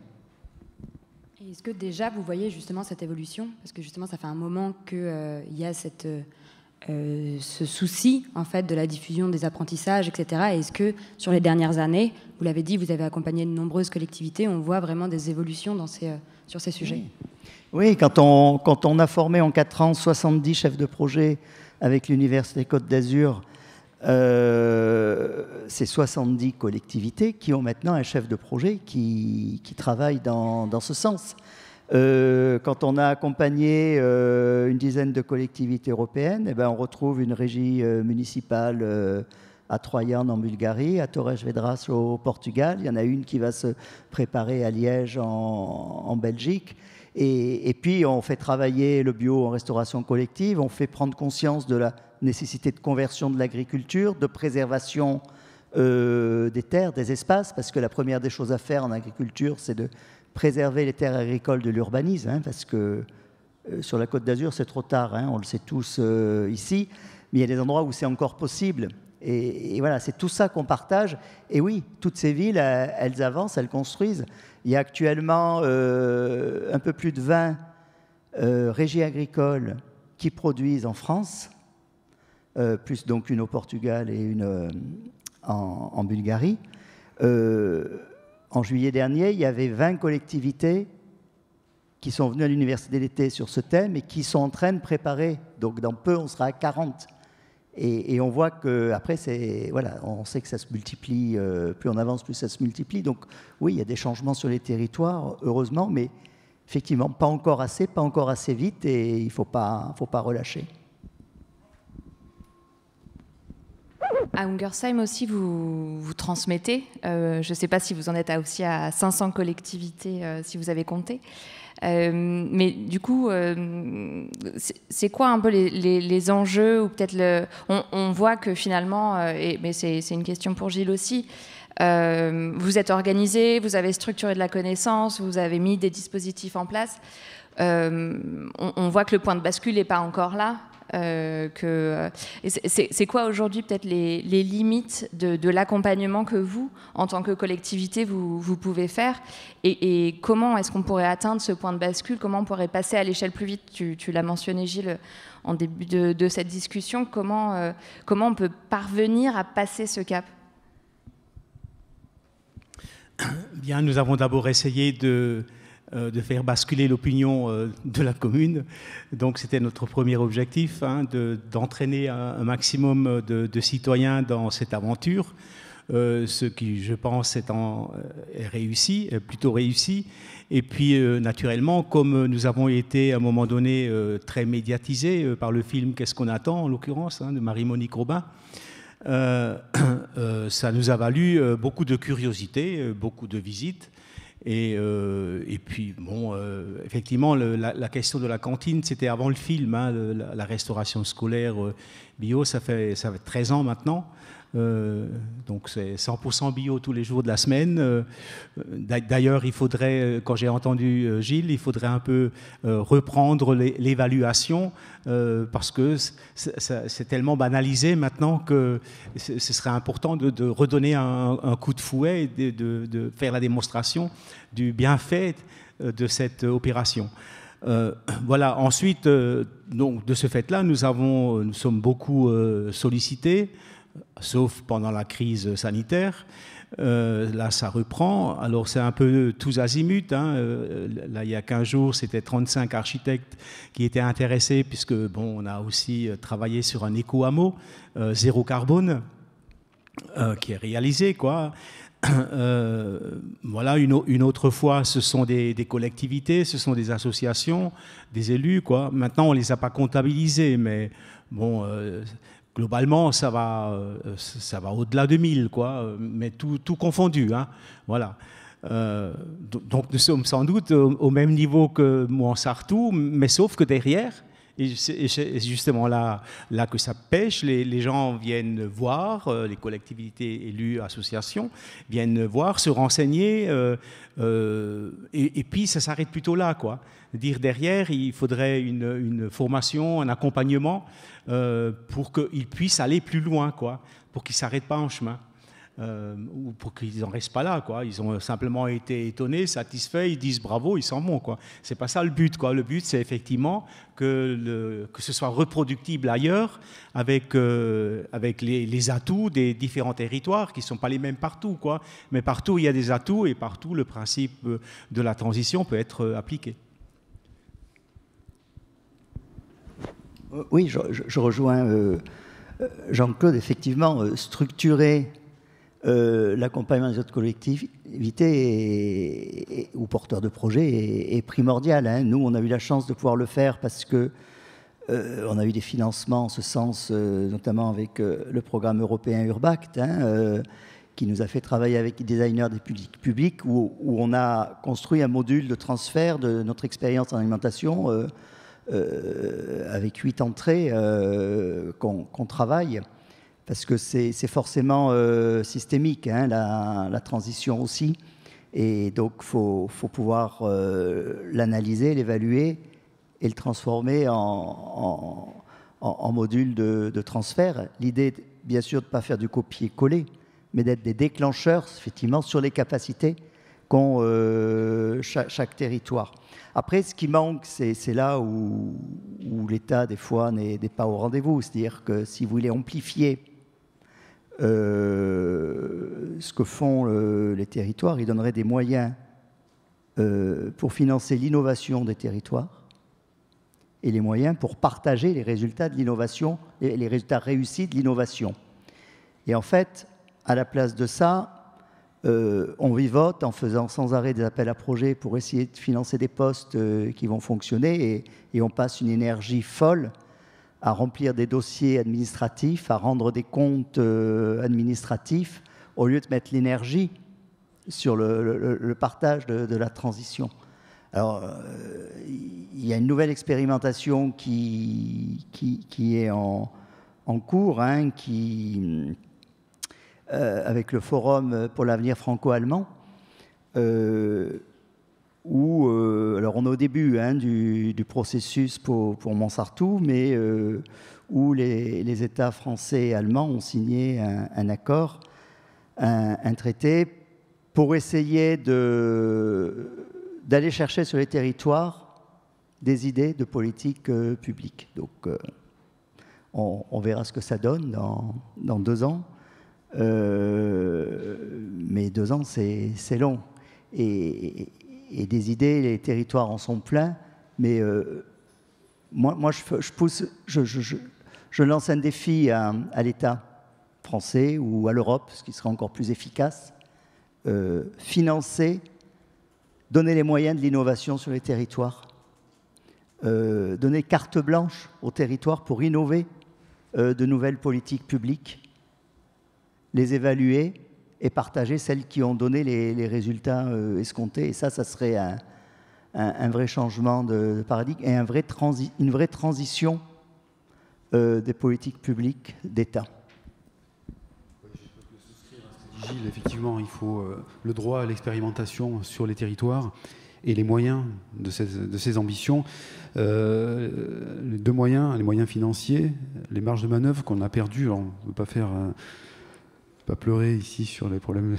Et est-ce que déjà vous voyez justement cette évolution? Parce que justement, ça fait un moment qu'il y a ce souci en fait de la diffusion des apprentissages, etc. Et est-ce que sur les dernières années, vous l'avez dit, vous avez accompagné de nombreuses collectivités, on voit vraiment des évolutions sur ces sujets? Oui, quand on a formé en 4 ans 70 chefs de projet avec l'Université Côte d'Azur, c'est 70 collectivités qui ont maintenant un chef de projet qui travaille dans ce sens. Quand on a accompagné une dizaine de collectivités européennes, on retrouve une régie municipale à Troyes en Bulgarie, à Torres Vedras au Portugal. Il y en a une qui va se préparer à Liège en Belgique. Et puis on fait travailler le bio en restauration collective, on fait prendre conscience de la nécessité de conversion de l'agriculture, de préservation des terres, des espaces, parce que la première des choses à faire en agriculture, c'est de préserver les terres agricoles de l'urbanisme, parce que sur la Côte d'Azur, c'est trop tard, on le sait tous ici, mais il y a des endroits où c'est encore possible. Et voilà, c'est tout ça qu'on partage. Et oui, toutes ces villes, elles avancent, elles construisent. Il y a actuellement un peu plus de 20 régies agricoles qui produisent en France, plus donc une au Portugal et une en Bulgarie. En juillet dernier, il y avait 20 collectivités qui sont venues à l'université d'été sur ce thème et qui sont en train de préparer. Donc dans peu, on sera à 40. Et on voit qu'après, voilà, on sait que ça se multiplie, plus on avance, plus ça se multiplie. Donc oui, il y a des changements sur les territoires, heureusement, mais effectivement, pas encore assez vite, et il ne faut pas relâcher. À Ungersheim aussi, vous transmettez. Je ne sais pas si vous en êtes aussi à 500 collectivités, si vous avez compté. Mais du coup, c'est quoi un peu les enjeux, ou peut-être on voit que finalement, mais c'est une question pour Gilles aussi, vous êtes organisé, vous avez structuré de la connaissance, vous avez mis des dispositifs en place. On voit que le point de bascule n'est pas encore là. C'est quoi aujourd'hui peut-être les limites de l'accompagnement que vous, en tant que collectivité, vous pouvez faire, et comment est-ce qu'on pourrait atteindre ce point de bascule, comment on pourrait passer à l'échelle plus vite? Tu l'as mentionné, Gilles, en début de cette discussion, comment on peut parvenir à passer ce cap? Bien, nous avons d'abord essayé de faire basculer l'opinion de la commune. Donc c'était notre premier objectif, hein, d'entraîner un maximum de citoyens dans cette aventure, ce qui, je pense, est plutôt réussi. Et puis, naturellement, comme nous avons été à un moment donné très médiatisés par le film Qu'est-ce qu'on attend, en l'occurrence, hein, de Marie-Monique Robin, ça nous a valu beaucoup de curiosité, beaucoup de visites. Et puis, bon, effectivement, la question de la cantine, c'était avant le film, hein, la restauration scolaire bio, ça fait 13 ans maintenant. Donc c'est 100% bio tous les jours de la semaine. D'ailleurs, il faudrait, quand j'ai entendu Gilles, il faudrait un peu reprendre l'évaluation, parce que c'est tellement banalisé maintenant que ce serait important de redonner un coup de fouet et de faire la démonstration du bienfait de cette opération. Voilà. Ensuite, donc, de ce fait-là, nous sommes beaucoup sollicités, sauf pendant la crise sanitaire. Là, ça reprend. Alors, c'est un peu tous azimuts, hein. Là, il y a 15 jours, c'était 35 architectes qui étaient intéressés, puisque, bon, on a aussi travaillé sur un éco-hameau, zéro carbone, qui est réalisé, quoi. Voilà, une autre fois, ce sont des collectivités, ce sont des associations, des élus, quoi. Maintenant, on ne les a pas comptabilisés, mais bon, globalement, ça va au-delà de 1000, quoi, mais tout confondu, hein. Voilà. Donc, nous sommes sans doute au même niveau que Montsartou, mais sauf que derrière, et c'est justement là que ça pêche, les gens viennent voir, les collectivités élues, associations, viennent voir, se renseigner, et puis ça s'arrête plutôt là, quoi. Dire derrière, il faudrait une formation, un accompagnement pour qu'ils puissent aller plus loin, quoi, pour qu'ils ne s'arrêtent pas en chemin. Ou pour qu'ils n'en restent pas là, quoi. Ils ont simplement été étonnés, satisfaits, ils disent bravo, ils s'en vont, quoi. C'est pas ça le but, quoi. Le but, c'est effectivement que ce soit reproductible ailleurs, avec les atouts des différents territoires qui ne sont pas les mêmes partout, quoi. Mais partout, il y a des atouts, et partout, le principe de la transition peut être appliqué. Oui, je rejoins Jean-Claude. Effectivement, structurer l'accompagnement des autres collectivités ou porteurs de projets est primordial, hein. Nous, on a eu la chance de pouvoir le faire parce que on a eu des financements en ce sens, notamment avec le programme européen Urbact, hein, qui nous a fait travailler avec les designers des publics, où on a construit un module de transfert de notre expérience en alimentation avec 8 entrées qu'on travaille. Parce que c'est forcément systémique, hein, la transition aussi. Et donc, il faut pouvoir l'analyser, l'évaluer et le transformer en module de transfert. L'idée, bien sûr, de ne pas faire du copier-coller, mais d'être des déclencheurs, effectivement, sur les capacités qu'ont chaque territoire. Après, ce qui manque, c'est là où l'État, des fois, n'est pas au rendez-vous. C'est-à-dire que si vous voulez amplifier ce que font les territoires, ils donneraient des moyens pour financer l'innovation des territoires et les moyens pour partager les résultats de l'innovation, les résultats réussis de l'innovation. Et en fait, à la place de ça, on vivote en faisant sans arrêt des appels à projets pour essayer de financer des postes qui vont fonctionner et on passe une énergie folle à remplir des dossiers administratifs, à rendre des comptes administratifs, au lieu de mettre l'énergie sur le partage de la transition. Alors, il y a une nouvelle expérimentation qui est en cours, hein, avec le Forum pour l'avenir franco-allemand, où, alors on est au début hein, du processus pour Montsartou, mais où les États français et allemands ont signé un accord, un traité, pour essayer d'aller chercher sur les territoires des idées de politique publique. Donc, on verra ce que ça donne dans 2 ans. Mais 2 ans, c'est long. Et des idées, les territoires en sont pleins. Mais moi je lance un défi à l'État français ou à l'Europe, ce qui serait encore plus efficace. Financer, donner les moyens de l'innovation sur les territoires, donner carte blanche aux territoires pour innover de nouvelles politiques publiques, les évaluer et partager celles qui ont donné les résultats escomptés. Et ça serait un vrai changement de paradigme et une vraie transition des politiques publiques d'État. Gilles, effectivement, il faut le droit à l'expérimentation sur les territoires et les moyens de ces ambitions. Les 2 moyens, les moyens financiers, les marges de manœuvre qu'on a perdues. On ne veut pas faire... pas pleurer ici sur les problèmes de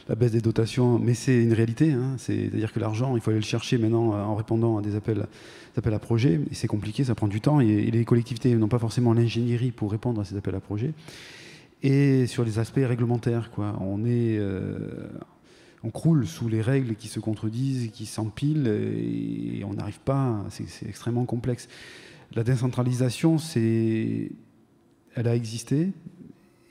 la baisse des dotations, mais c'est une réalité. Hein. C'est-à-dire que l'argent, il faut aller le chercher maintenant en répondant à des appels à projets. Et c'est compliqué, ça prend du temps. Et les collectivités n'ont pas forcément l'ingénierie pour répondre à ces appels à projets. Et sur les aspects réglementaires, quoi. On croule sous les règles qui se contredisent, qui s'empilent, et on n'arrive pas. C'est extrêmement complexe. La décentralisation, elle a existé.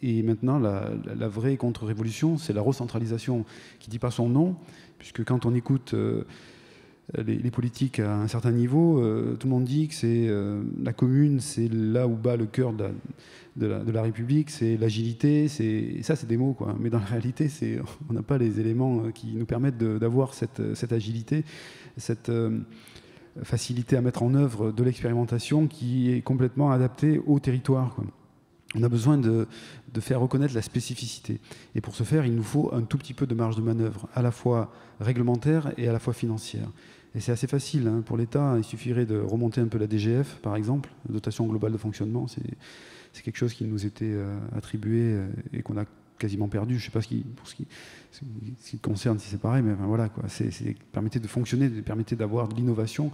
Et maintenant, la vraie contre-révolution, c'est la recentralisation, qui ne dit pas son nom, puisque quand on écoute les politiques à un certain niveau, tout le monde dit que c'est la commune, c'est là où bat le cœur de la République, c'est l'agilité, ça c'est des mots, quoi. Mais dans la réalité, on n'a pas les éléments qui nous permettent d'avoir cette agilité, cette facilité à mettre en œuvre de l'expérimentation qui est complètement adaptée au territoire, quoi. On a besoin de faire reconnaître la spécificité. Et pour ce faire, il nous faut un tout petit peu de marge de manœuvre, à la fois réglementaire et à la fois financière. Et c'est assez facile. Hein. Pour l'État, il suffirait de remonter un peu la DGF, par exemple, la dotation globale de fonctionnement. C'est quelque chose qui nous était attribué et qu'on a quasiment perdu. Je ne sais pas pour ce qui concerne si c'est pareil, mais enfin, voilà, quoi. Permettait de fonctionner, permettait d'avoir de l'innovation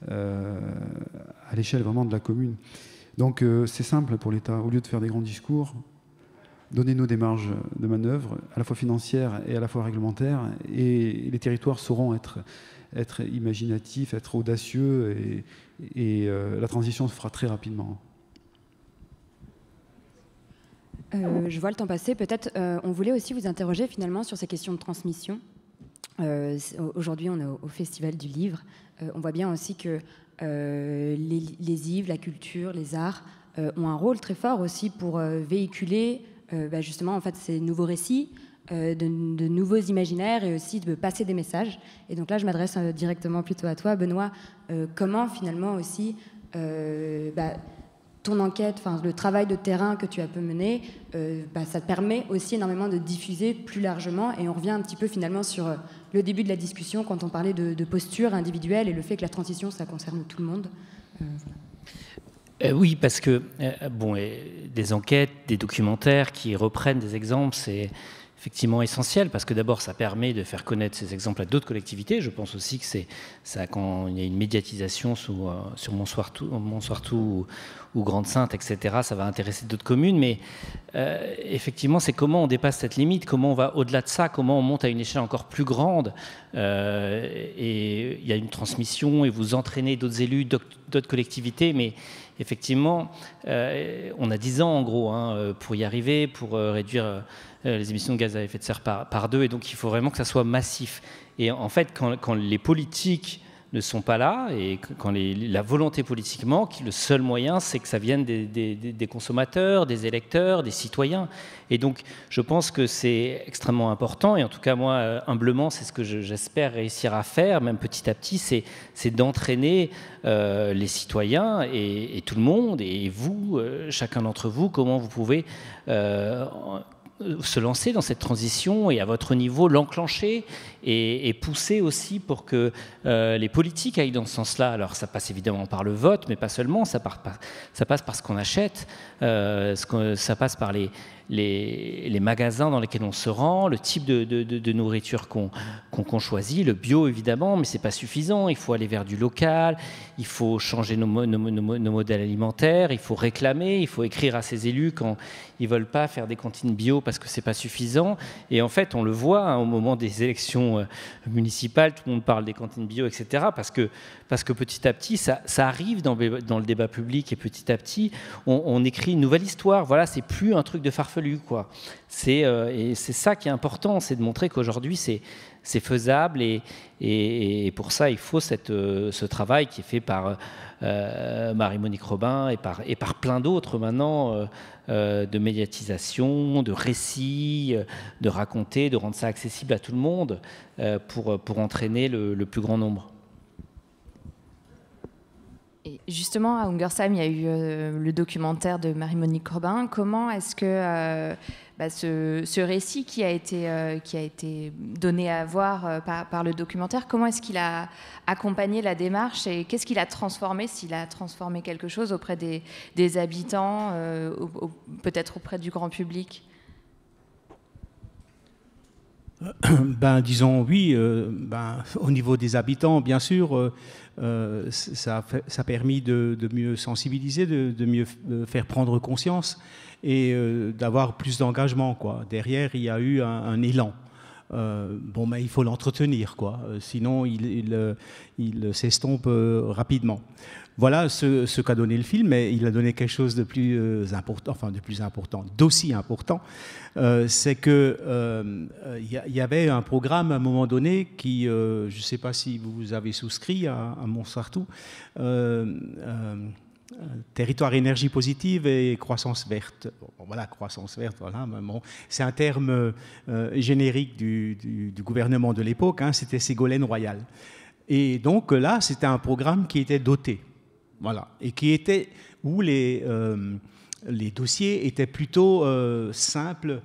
à l'échelle vraiment de la commune. Donc c'est simple pour l'État, au lieu de faire des grands discours, donnez-nous des marges de manœuvre, à la fois financières et à la fois réglementaires, et les territoires sauront être imaginatifs, être audacieux, et la transition se fera très rapidement. Je vois le temps passer. Peut-être on voulait aussi vous interroger finalement sur ces questions de transmission. Aujourd'hui, on est au Festival du Livre. On voit bien aussi que les livres, la culture, les arts ont un rôle très fort aussi pour véhiculer justement en fait, ces nouveaux récits, de nouveaux imaginaires et aussi de passer des messages. Et donc là, je m'adresse directement plutôt à toi, Benoît. Comment finalement aussi ton enquête, le travail de terrain que tu as pu mener, ça te permet aussi énormément de diffuser plus largement. Et on revient un petit peu finalement sur le début de la discussion quand on parlait de posture individuelle et le fait que la transition, ça concerne tout le monde. Oui, parce que bon, des enquêtes, des documentaires qui reprennent des exemples, c'est effectivement essentiel, parce que d'abord, ça permet de faire connaître ces exemples à d'autres collectivités. Je pense aussi que c'est ça, quand il y a une médiatisation sur Montsouartoux ou Grande-Synthe, etc., ça va intéresser d'autres communes. Mais effectivement, c'est comment on dépasse cette limite, comment on va au-delà de ça, comment on monte à une échelle encore plus grande. Et il y a une transmission, et vous entraînez d'autres élus, d'autres collectivités, mais effectivement, on a 10 ans en gros pour y arriver, pour réduire les émissions de gaz à effet de serre par 2, et donc il faut vraiment que ça soit massif. Et en fait, quand les politiques ne sont pas là, et quand la volonté politique manque, le seul moyen, c'est que ça vienne des consommateurs, des électeurs, des citoyens. Et donc, je pense que c'est extrêmement important, et en tout cas, moi, humblement, c'est ce que j'espère réussir à faire, même petit à petit, c'est d'entraîner les citoyens et tout le monde, et vous, chacun d'entre vous, comment vous pouvez se lancer dans cette transition et à votre niveau l'enclencher et pousser aussi pour que les politiques aillent dans ce sens-là. Alors ça passe évidemment par le vote, mais pas seulement, ça passe par ce qu'on achète, ça passe par les magasins dans lesquels on se rend, le type de nourriture qu'on choisit, le bio évidemment, mais c'est pas suffisant, il faut aller vers du local, il faut changer nos modèles alimentaires, il faut réclamer, il faut écrire à ces élus quand ils veulent pas faire des cantines bio parce que c'est pas suffisant. Et en fait, on le voit au moment des élections municipales, tout le monde parle des cantines bio, etc. Parce que petit à petit, ça arrive dans le débat public, et petit à petit, on écrit une nouvelle histoire. Voilà, c'est plus un truc de farfelu, quoi. Et c'est ça qui est important, c'est de montrer qu'aujourd'hui, c'est faisable, et pour ça, il faut ce travail qui est fait par Marie-Monique Robin et par plein d'autres maintenant, de médiatisation, de récits, de raconter, de rendre ça accessible à tout le monde pour entraîner le plus grand nombre. Et justement, à Ungersheim, il y a eu le documentaire de Marie-Monique Robin. Comment est-ce que ce récit qui a été donné à voir par le documentaire, comment est-ce qu'il a accompagné la démarche, et qu'est-ce qu'il a transformé, s'il a transformé quelque chose auprès des habitants, peut-être auprès du grand public? Disons oui, au niveau des habitants, bien sûr, ça a permis de mieux sensibiliser, de mieux faire prendre conscience, et d'avoir plus d'engagement, quoi. Derrière, il y a eu un élan. Il faut l'entretenir, quoi. Sinon, il s'estompe rapidement. Voilà ce qu'a donné le film, mais il a donné quelque chose de plus important, d'aussi important. C'est que il y avait un programme à un moment donné qui, je ne sais pas si vous avez souscrit à Montsouartoux, territoire énergie positive et croissance verte. Voilà, croissance verte, voilà. Bon, c'est un terme générique du gouvernement de l'époque, hein, c'était Ségolène Royal. Et donc là, c'était un programme qui était doté. Voilà, et où les dossiers étaient plutôt simples,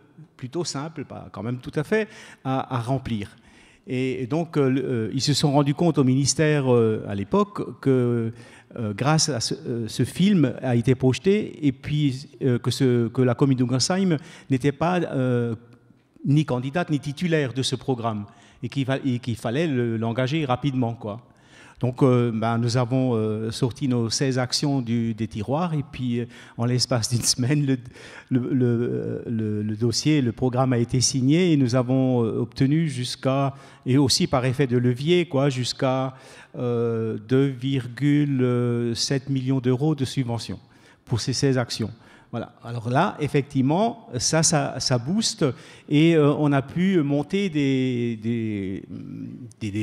pas quand même tout à fait, à remplir. Et donc, ils se sont rendus compte au ministère à l'époque que grâce à ce film a été projeté, et puis que la commune d'Ungersheim n'était pas ni candidate ni titulaire de ce programme, et qu'il fallait l'engager rapidement, quoi. Donc, nous avons sorti nos 16 actions des tiroirs, et puis en l'espace d'une semaine, le dossier, le programme a été signé, et nous avons obtenu et aussi par effet de levier, quoi, jusqu'à 2,7 millions d'euros de subventions pour ces 16 actions. Voilà. Alors là, effectivement, ça booste, et on a pu monter des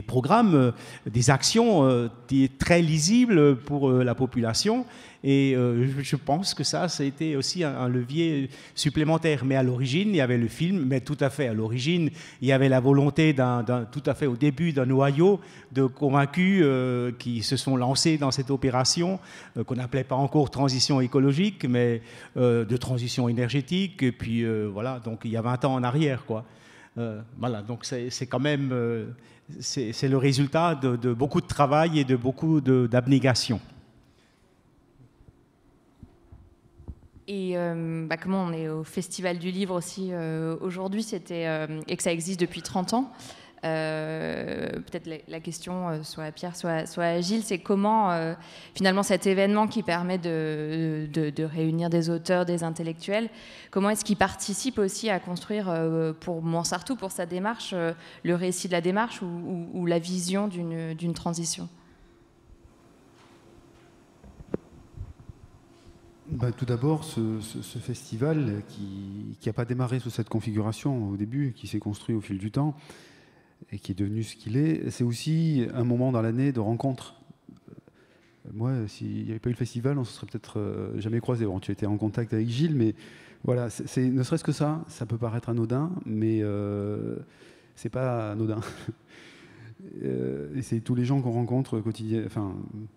programmes, des actions très lisibles pour la population. Et je pense que ça a été aussi un levier supplémentaire. Mais à l'origine, il y avait le film, mais tout à fait à l'origine, il y avait la volonté tout à fait au début d'un noyau de convaincus qui se sont lancés dans cette opération qu'on n'appelait pas encore transition écologique, mais de transition énergétique. Et puis voilà, donc il y a 20 ans en arrière, quoi. Voilà, donc c'est quand même c'est le résultat de beaucoup de travail et de beaucoup d'abnégation. Et comment on est au Festival du Livre aussi aujourd'hui, et que ça existe depuis 30 ans. Peut-être la question, soit à Pierre, soit à Gilles, c'est comment finalement cet événement qui permet de réunir des auteurs, des intellectuels, comment est-ce qu'il participe aussi à construire pour Montsartou, pour sa démarche, le récit de la démarche ou la vision d'une transition? Tout d'abord, ce festival qui n'a pas démarré sous cette configuration au début, qui s'est construit au fil du temps et qui est devenu ce qu'il est, c'est aussi un moment dans l'année de rencontre. Moi, s'il n'y avait pas eu le festival, on ne se serait peut-être jamais croisés. Bon, tu étais en contact avec Gilles, mais voilà, ne serait-ce que ça peut paraître anodin, mais c'est pas anodin. Et c'est tous les gens qu'on rencontre quotidiennement, enfin,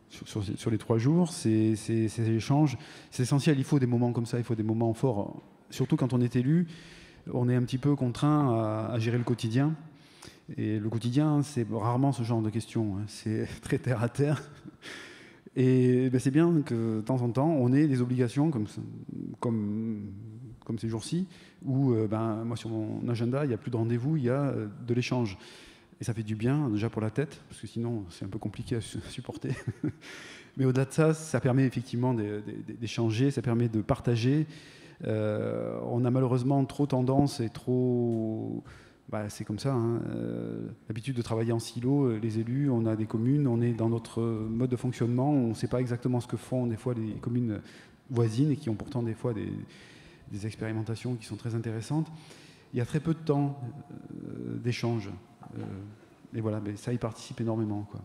sur les 3 jours, ces échanges, c'est essentiel. Il faut des moments comme ça, il faut des moments forts. Surtout quand on est élu, on est un petit peu contraint à gérer le quotidien. Et le quotidien, c'est rarement ce genre de questions. Hein. C'est très terre à terre. Et c'est bien que de temps en temps, on ait des obligations comme ces jours-ci, où moi, sur mon agenda, il n'y a plus de rendez-vous, il y a de l'échange. Et ça fait du bien, déjà pour la tête, parce que sinon, c'est un peu compliqué à supporter. Mais au-delà de ça, ça permet effectivement d'échanger, ça permet de partager. On a malheureusement trop tendance et trop... c'est comme ça, hein, l'habitude de travailler en silo, les élus, on a des communes, on est dans notre mode de fonctionnement, on ne sait pas exactement ce que font des fois les communes voisines et qui ont pourtant des fois des expérimentations qui sont très intéressantes. Il y a très peu de temps d'échange. Et voilà, ça y participe énormément, quoi.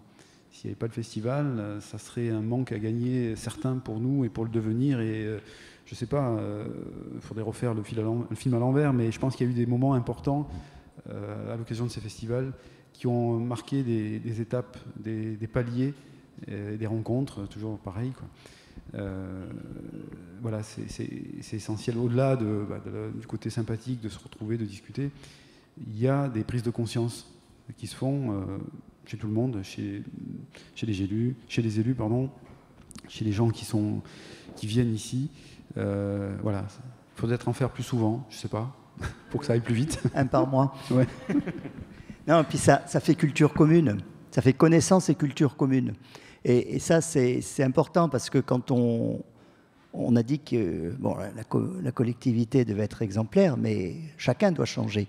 S'il n'y avait pas le festival, ça serait un manque à gagner certain pour nous et pour le devenir. Et je ne sais pas, il faudrait refaire le film à l'envers, mais je pense qu'il y a eu des moments importants à l'occasion de ces festivals qui ont marqué des étapes, des paliers, des rencontres, toujours pareil, quoi. Voilà, c'est essentiel. Au-delà du côté sympathique, de se retrouver, de discuter, il y a des prises de conscience qui se font chez tout le monde, chez les élus, chez les gens qui viennent ici. Voilà, il faudrait en faire plus souvent, je ne sais pas, pour que ça aille plus vite. Un par mois. Ouais. Non, puis ça fait culture commune, ça fait connaissance et culture commune. Et ça, c'est important parce que quand on a dit que la collectivité devait être exemplaire, mais chacun doit changer.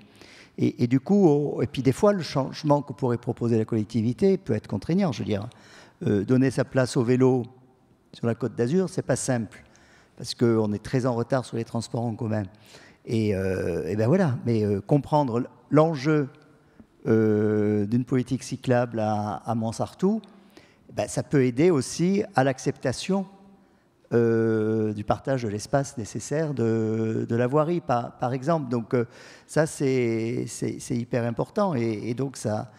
Et du coup, et puis des fois, le changement que pourrait proposer la collectivité peut être contraignant. Je veux dire, donner sa place au vélo sur la Côte d'Azur, c'est pas simple parce qu'on est très en retard sur les transports en commun. Et ben voilà. Mais comprendre l'enjeu d'une politique cyclable à Montsartou, ça peut aider aussi à l'acceptation du partage de l'espace nécessaire de la voirie, par exemple. Donc ça, c'est hyper important. Et donc ça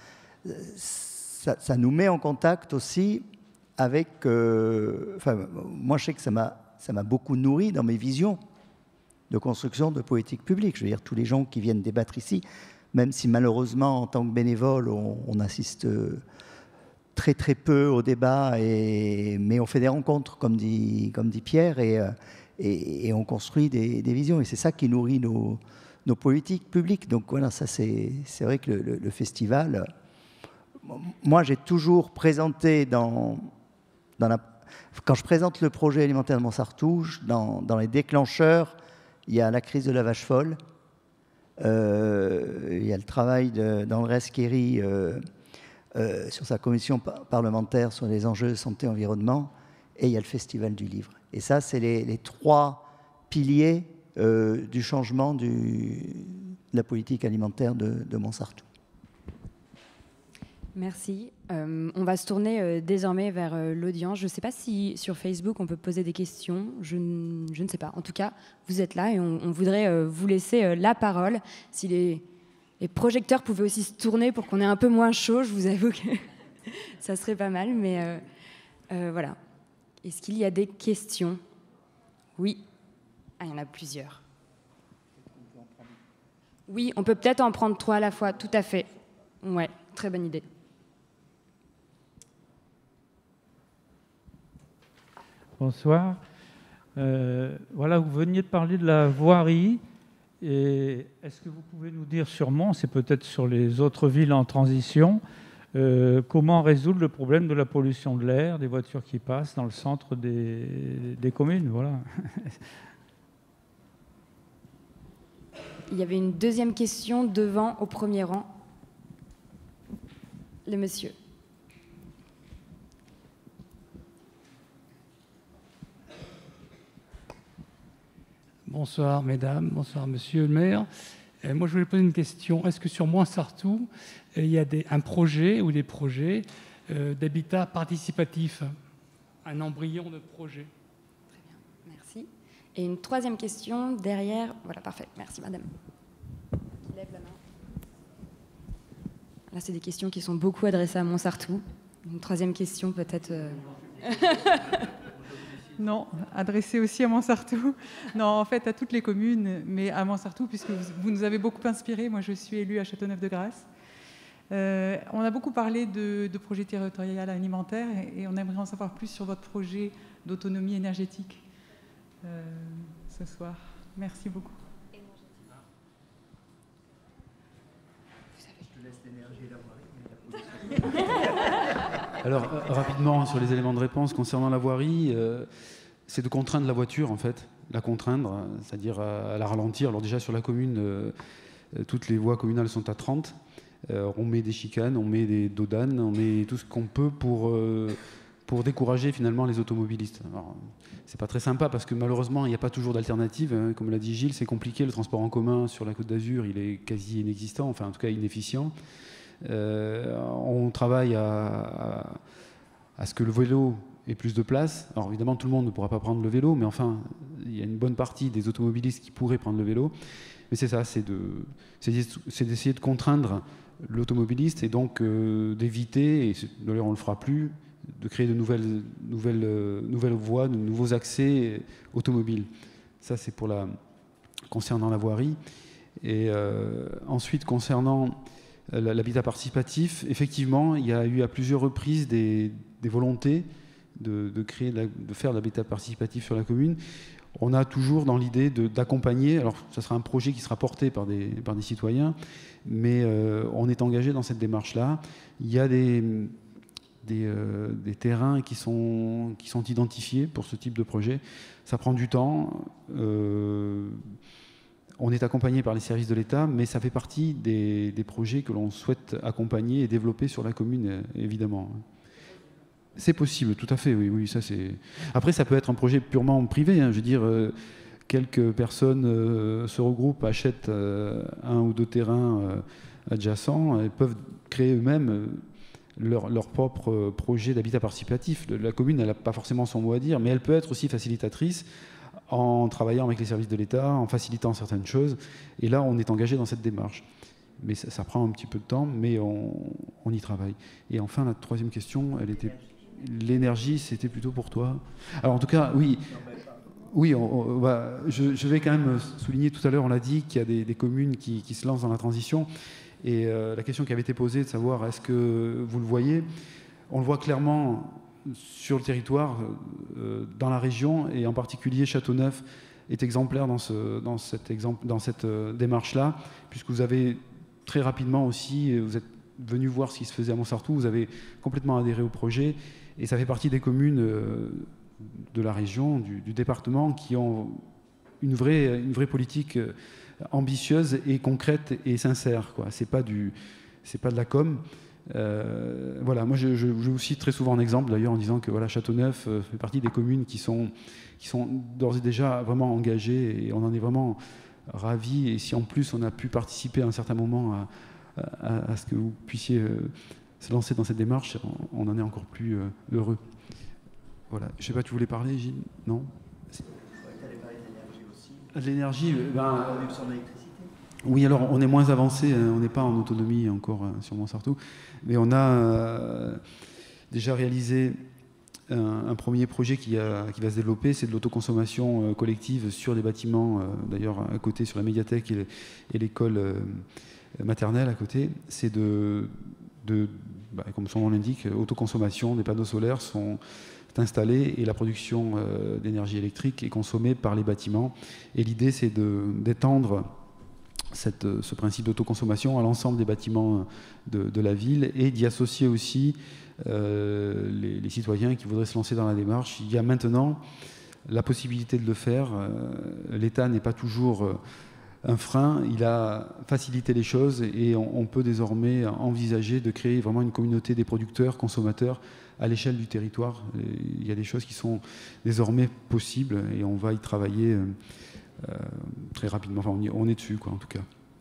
nous met en contact aussi avec... moi, je sais que ça m'a beaucoup nourri dans mes visions de construction de politique publique. Je veux dire, tous les gens qui viennent débattre ici, même si malheureusement, en tant que bénévole, on assiste... très très peu au débat, mais on fait des rencontres, comme dit Pierre, et on construit des visions. Et c'est ça qui nourrit nos politiques publiques. Donc voilà, ça c'est vrai que le festival... Moi, j'ai toujours présenté quand je présente le projet alimentaire de Montsartou, dans les déclencheurs, il y a la crise de la vache folle, il y a le travail d'André Aschieri sur sa commission parlementaire sur les enjeux de santé et environnement, et il y a le Festival du Livre. Et ça, c'est les 3 piliers du changement de la politique alimentaire de Montsartou. Merci. On va se tourner désormais vers l'audience. Je ne sais pas si sur Facebook on peut poser des questions. Je ne sais pas. En tout cas, vous êtes là et on voudrait vous laisser la parole. Si les projecteurs pouvaient aussi se tourner pour qu'on ait un peu moins chaud, je vous avoue que ça serait pas mal. Mais voilà. Est-ce qu'il y a des questions? Oui. Ah, il y en a plusieurs. Oui, on peut peut-être en prendre 3 à la fois. Tout à fait. Ouais, très bonne idée. Bonsoir. Voilà, vous veniez de parler de la voirie. Et est-ce que vous pouvez nous dire sur Mons, et peut-être sur les autres villes en transition, comment résoudre le problème de la pollution de l'air, des voitures qui passent dans le centre des communes, voilà. Il y avait une deuxième question devant, au premier rang. Le monsieur. Bonsoir mesdames, bonsoir monsieur le maire. Moi je voulais poser une question. Est-ce que sur Montsartou, il y a un projet ou des projets d'habitat participatif, un embryon de projet? Très bien, merci. Et une troisième question derrière. Voilà, parfait. Merci madame. Qui lève la main. Là, c'est des questions qui sont beaucoup adressées à Montsartou. Une troisième question peut-être. Non, adressé aussi à Montsartou. Non, en fait, à toutes les communes, mais à Montsartou, puisque vous nous avez beaucoup inspiré. Moi, je suis élue à Châteauneuf-de-Grasse. On a beaucoup parlé de projet territorial alimentaire et on aimerait en savoir plus sur votre projet d'autonomie énergétique ce soir. Merci beaucoup. Alors, rapidement, sur les éléments de réponse concernant la voirie, c'est de contraindre la voiture, en fait, la contraindre, c'est-à-dire à la ralentir. Alors déjà, sur la commune, toutes les voies communales sont à 30. On met des chicanes, on met des dodanes, on met tout ce qu'on peut pour décourager finalement les automobilistes. Alors, c'est pas très sympa parce que malheureusement, il n'y a pas toujours d'alternative. Hein. Comme l'a dit Gilles, c'est compliqué. Le transport en commun sur la Côte d'Azur, il est quasi inexistant, enfin en tout cas inefficient. On travaille à ce que le vélo ait plus de place. Alors évidemment, tout le monde ne pourra pas prendre le vélo, mais enfin, il y a une bonne partie des automobilistes qui pourraient prendre le vélo. Mais c'est ça, c'est d'essayer de contraindre l'automobiliste et donc d'éviter, et d'ailleurs on ne le fera plus, de créer de nouvelles voies, de nouveaux accès automobiles. Ça, c'est concernant la voirie. Et ensuite, concernant l'habitat participatif, effectivement, il y a eu à plusieurs reprises des volontés de faire de l'habitat participatif sur la commune. On a toujours dans l'idée d'accompagner, alors ça sera un projet qui sera porté par des citoyens, mais on est engagé dans cette démarche-là. Il y a des terrains qui sont identifiés pour ce type de projet. Ça prend du temps. On est accompagné par les services de l'État, mais ça fait partie des projets que l'on souhaite accompagner et développer sur la commune, évidemment. C'est possible, tout à fait, oui, ça c'est... Après, ça peut être un projet purement privé, hein, je veux dire, quelques personnes se regroupent, achètent un ou deux terrains adjacents et peuvent créer eux-mêmes leur propre projet d'habitat participatif. La commune, elle n'a pas forcément son mot à dire, mais elle peut être aussi facilitatrice en travaillant avec les services de l'État, en facilitant certaines choses. Et là, on est engagé dans cette démarche. Mais ça prend un petit peu de temps, mais on y travaille. Et enfin, la troisième question, elle était... L'énergie, c'était plutôt pour toi. Alors en tout cas, oui, je vais quand même souligner, tout à l'heure, on l'a dit, qu'il y a des communes qui se lancent dans la transition. Et la question qui avait été posée de savoir est-ce que vous le voyez, on le voit clairement sur le territoire, dans la région, et en particulier Châteauneuf est exemplaire dans cette démarche-là, puisque vous avez très rapidement aussi, vous êtes venu voir ce qui se faisait à Montsartou, vous avez complètement adhéré au projet, et ça fait partie des communes de la région, du département, qui ont une vraie politique ambitieuse et concrète et sincère, quoi. C'est pas de la com. Voilà, moi je vous cite très souvent en exemple d'ailleurs en disant que voilà, Châteauneuf fait partie des communes qui sont d'ores et déjà vraiment engagées, et on en est vraiment ravis. Et si en plus on a pu participer à un certain moment à ce que vous puissiez se lancer dans cette démarche, on en est encore plus heureux. Voilà. Je ne sais pas, tu voulais parler, Gilles? Non? Tu allais parler de l'énergie aussi. L'énergie, oui, alors on est moins avancé, on n'est pas en autonomie encore sur Montsartou, mais on a déjà réalisé un premier projet qui va se développer, c'est de l'autoconsommation collective sur les bâtiments, d'ailleurs à côté, sur la médiathèque et l'école maternelle à côté. C'est comme son nom l'indique, autoconsommation. Les panneaux solaires sont installées et la production d'énergie électrique est consommée par les bâtiments. Et l'idée, c'est d'étendre ce principe d'autoconsommation à l'ensemble des bâtiments de la ville et d'y associer aussi les citoyens qui voudraient se lancer dans la démarche. Il y a maintenant la possibilité de le faire. L'État n'est pas toujours un frein, il a facilité les choses et on peut désormais envisager de créer vraiment une communauté des producteurs, consommateurs à l'échelle du territoire. Il y a des choses qui sont désormais possibles et on va y travailler très rapidement. Enfin, on est dessus, quoi, en tout cas.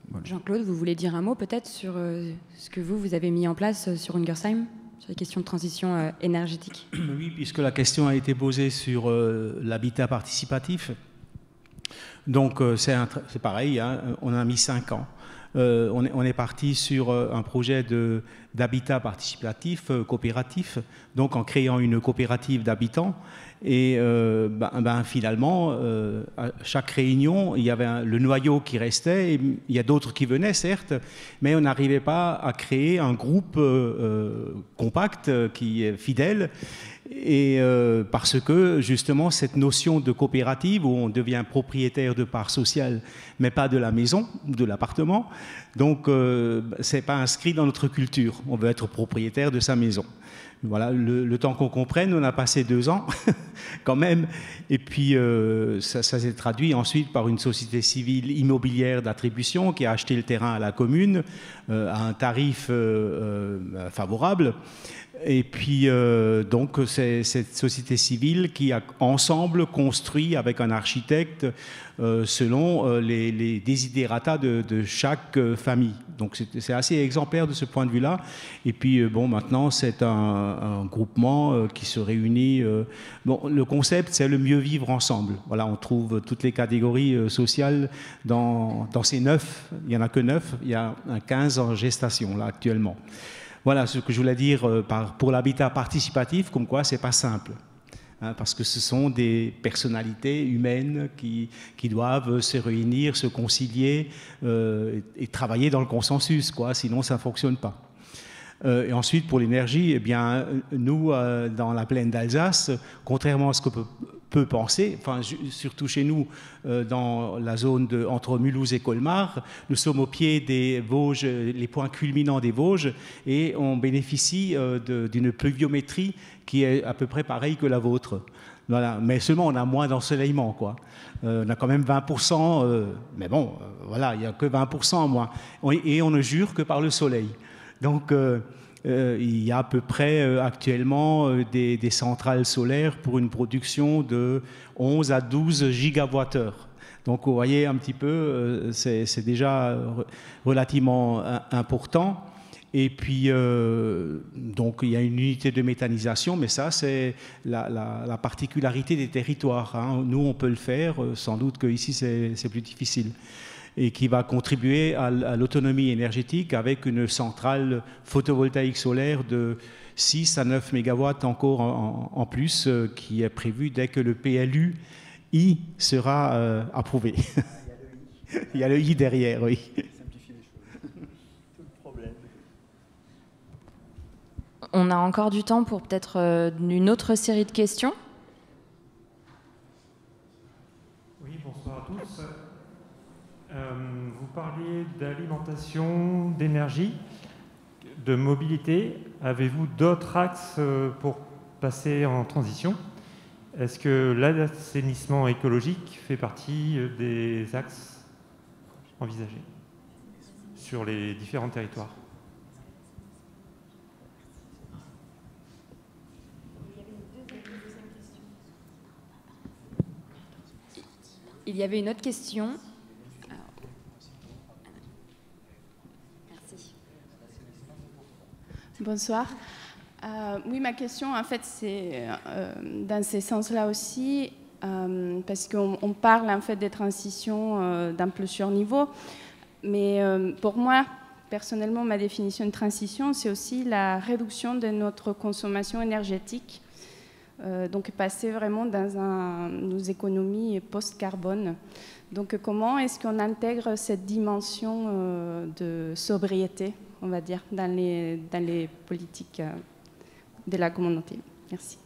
Voilà. Jean-Claude, vous voulez dire un mot peut-être sur ce que vous avez mis en place sur Ungersheim, sur les questions de transition énergétique? Oui, puisque la question a été posée sur l'habitat participatif. Donc c'est pareil, hein, on a mis 5 ans. On est parti sur un projet d'habitat participatif, coopératif, donc en créant une coopérative d'habitants. Et finalement, à chaque réunion, il y avait le noyau qui restait. Et il y a d'autres qui venaient, certes, mais on n'arrivait pas à créer un groupe compact qui est fidèle. Et parce que justement cette notion de coopérative où on devient propriétaire de parts sociales mais pas de la maison ou de l'appartement, donc c'est pas inscrit dans notre culture. On veut être propriétaire de sa maison. Voilà, le temps qu'on comprenne, on a passé 2 ans quand même, et puis ça s'est traduit ensuite par une société civile immobilière d'attribution qui a acheté le terrain à la commune à un tarif favorable. Et puis, donc, c'est cette société civile qui a ensemble construit avec un architecte selon les desiderata de chaque famille. Donc, c'est assez exemplaire de ce point de vue-là. Et puis, bon, maintenant, c'est un groupement qui se réunit. Bon, le concept, c'est le mieux vivre ensemble. Voilà, on trouve toutes les catégories sociales dans ces 9. Il n'y en a que 9. Il y a 15 en gestation, là, actuellement. Voilà ce que je voulais dire pour l'habitat participatif, comme quoi c'est pas simple, hein, parce que ce sont des personnalités humaines qui doivent se réunir, se concilier et travailler dans le consensus, quoi, sinon ça ne fonctionne pas. Et ensuite, pour l'énergie, eh bien, nous, dans la plaine d'Alsace, contrairement à ce que peut penser, enfin, surtout chez nous, dans la zone entre Mulhouse et Colmar, nous sommes au pied des Vosges, les points culminants des Vosges, et on bénéficie d'une pluviométrie qui est à peu près pareille que la vôtre. Voilà. Mais seulement, on a moins d'ensoleillement, quoi. On a quand même 20%, mais bon, voilà, il n'y a que 20% en moins. Et on ne jure que par le soleil. Donc, il y a à peu près actuellement des centrales solaires pour une production de 11 à 12 gigawattheures. Donc, vous voyez un petit peu, c'est déjà relativement important. Et puis, donc, il y a une unité de méthanisation, mais ça, c'est la particularité des territoires, hein. Nous, on peut le faire, sans doute qu'ici, c'est plus difficile. Et qui va contribuer à l'autonomie énergétique avec une centrale photovoltaïque solaire de 6 à 9 mégawatts encore en plus, qui est prévue dès que le PLU I sera approuvé. Il y a le I derrière, oui. Simplifier les choses. Tout le problème. On a encore du temps pour peut-être une autre série de questions. Oui, bonsoir à tous. Vous parliez d'alimentation, d'énergie, de mobilité. Avez-vous d'autres axes pour passer en transition? Est-ce que l'assainissement écologique fait partie des axes envisagés sur les différents territoires? Il y avait une autre question. Bonsoir. Oui, ma question, en fait, c'est dans ce sens-là aussi, parce qu'on parle en fait des transitions dans plusieurs niveaux, mais pour moi, personnellement, ma définition de transition, c'est aussi la réduction de notre consommation énergétique, donc passer vraiment dans nos économies post-carbone. Donc, comment est-ce qu'on intègre cette dimension de sobriété, on va dire, dans les politiques de la communauté? Merci.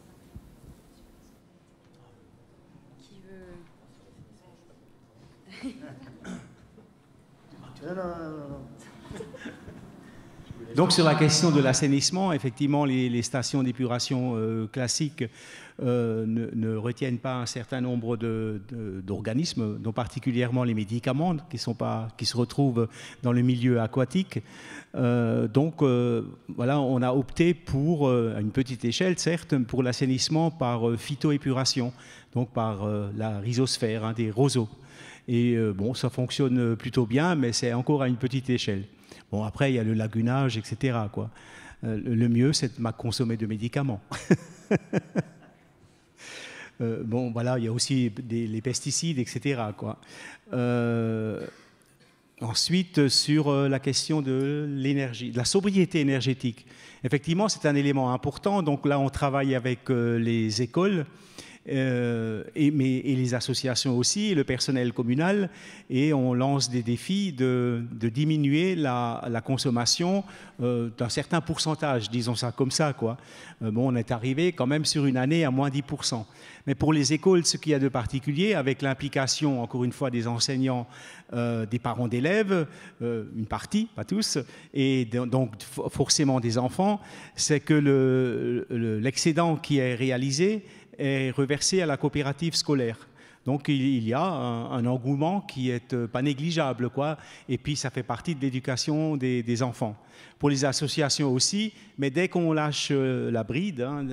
Donc sur la question de l'assainissement, effectivement, les stations d'épuration classiques ne retiennent pas un certain nombre d'organismes, dont particulièrement les médicaments qui se retrouvent dans le milieu aquatique. Donc voilà, on a opté pour, à une petite échelle certes, pour l'assainissement par phytoépuration, donc par la rhizosphère, hein, des roseaux. Et bon, ça fonctionne plutôt bien, mais c'est encore à une petite échelle. Bon, après, il y a le lagunage, etc., quoi. Le mieux, c'est de ne pas consommer de médicaments. Bon, voilà, il y a aussi les pesticides, etc., quoi. Ensuite, sur la question de l'énergie, de la sobriété énergétique. Effectivement, c'est un élément important. Donc là, on travaille avec les écoles, et les associations aussi, le personnel communal, et on lance des défis de diminuer la consommation d'un certain pourcentage, disons ça comme ça, quoi. Bon, on est arrivé quand même sur une année à moins 10%. Mais pour les écoles, ce qu'il y a de particulier, avec l'implication, encore une fois, des enseignants, des parents d'élèves, une partie, pas tous, et donc forcément des enfants, c'est que l'excédent qui est réalisé est reversé à la coopérative scolaire. Donc il y a un engouement qui est pas négligeable, quoi. Et puis ça fait partie de l'éducation des enfants. Pour les associations aussi, mais dès qu'on lâche la bride, hein,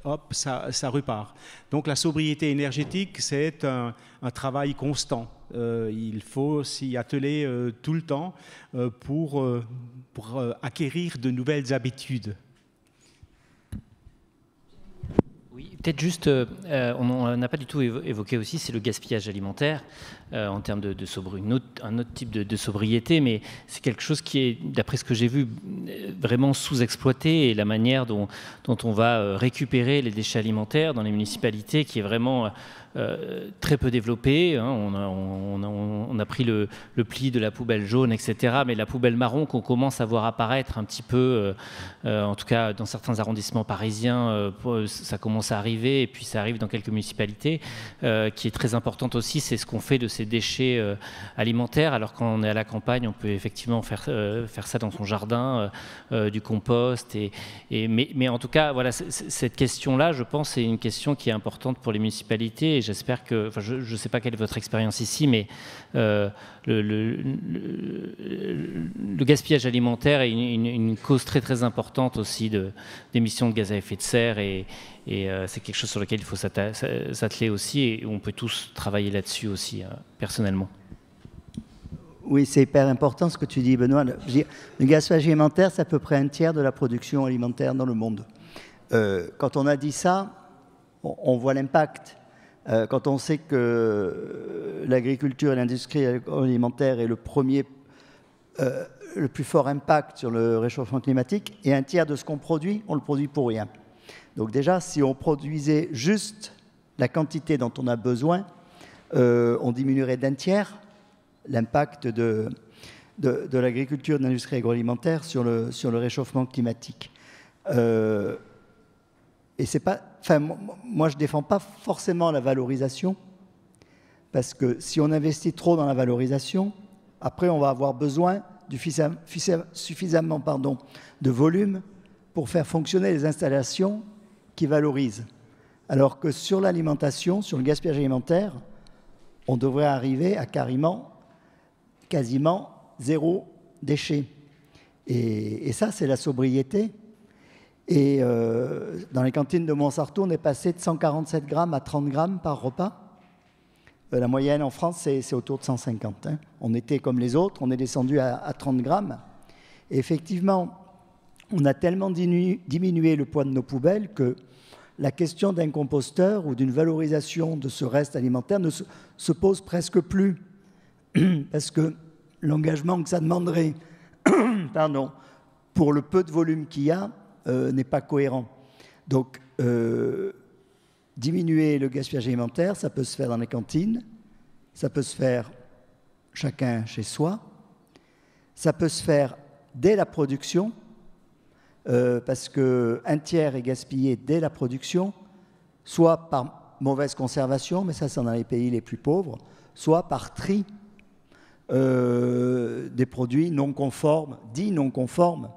hop, ça repart. Donc la sobriété énergétique, c'est un travail constant. Il faut s'y atteler tout le temps pour acquérir de nouvelles habitudes. Peut-être juste, on n'a pas du tout évoqué aussi, c'est le gaspillage alimentaire en termes de un autre type de sobriété, mais c'est quelque chose qui est, d'après ce que j'ai vu, vraiment sous-exploité, et la manière dont on va récupérer les déchets alimentaires dans les municipalités qui est vraiment très peu développée. Hein. On a pris le pli de la poubelle jaune, etc., mais la poubelle marron qu'on commence à voir apparaître un petit peu, en tout cas dans certains arrondissements parisiens, ça commence à arriver, et puis ça arrive dans quelques municipalités, qui est très importante aussi, c'est ce qu'on fait de ces déchets alimentaires. Alors quand on est à la campagne, on peut effectivement faire ça dans son jardin, du compost, mais en tout cas, voilà, cette question-là, je pense, c'est une question qui est importante pour les municipalités, et j'espère que, enfin, je ne sais pas quelle est votre expérience ici, mais le gaspillage alimentaire est une cause très très importante aussi d'émissions de gaz à effet de serre, et c'est quelque chose sur lequel il faut s'atteler aussi, et on peut tous travailler là-dessus aussi, personnellement. Oui, c'est hyper important ce que tu dis, Benoît. Le gaspillage alimentaire, c'est à peu près un tiers de la production alimentaire dans le monde. Quand on a dit ça, on voit l'impact. Quand on sait que l'agriculture et l'industrie alimentaire est le plus fort impact sur le réchauffement climatique, et un tiers de ce qu'on produit, on le produit pour rien. Donc déjà, si on produisait juste la quantité dont on a besoin, on diminuerait d'un tiers l'impact de l'agriculture et de l'industrie agroalimentaire sur le réchauffement climatique. Et c'est pas, enfin, moi je ne défends pas forcément la valorisation, parce que si on investit trop dans la valorisation, après on va avoir besoin suffisamment de volume pour faire fonctionner les installations qui valorisent. Alors que sur l'alimentation, sur le gaspillage alimentaire, on devrait arriver à quasiment zéro déchet. Et ça, c'est la sobriété. Et dans les cantines de Montsartou, on est passé de 147 grammes à 30 grammes par repas. La moyenne en France, c'est autour de 150. Hein. On était comme les autres, on est descendu à 30 grammes. Et effectivement, on a tellement diminué le poids de nos poubelles que la question d'un composteur ou d'une valorisation de ce reste alimentaire ne se pose presque plus. Parce que l'engagement que ça demanderait pour le peu de volume qu'il y a n'est pas cohérent. Donc, diminuer le gaspillage alimentaire, ça peut se faire dans les cantines, ça peut se faire chacun chez soi, ça peut se faire dès la production, parce qu'un tiers est gaspillé dès la production, soit par mauvaise conservation, mais ça c'est dans les pays les plus pauvres, soit par tri des produits non conformes, dits non conformes.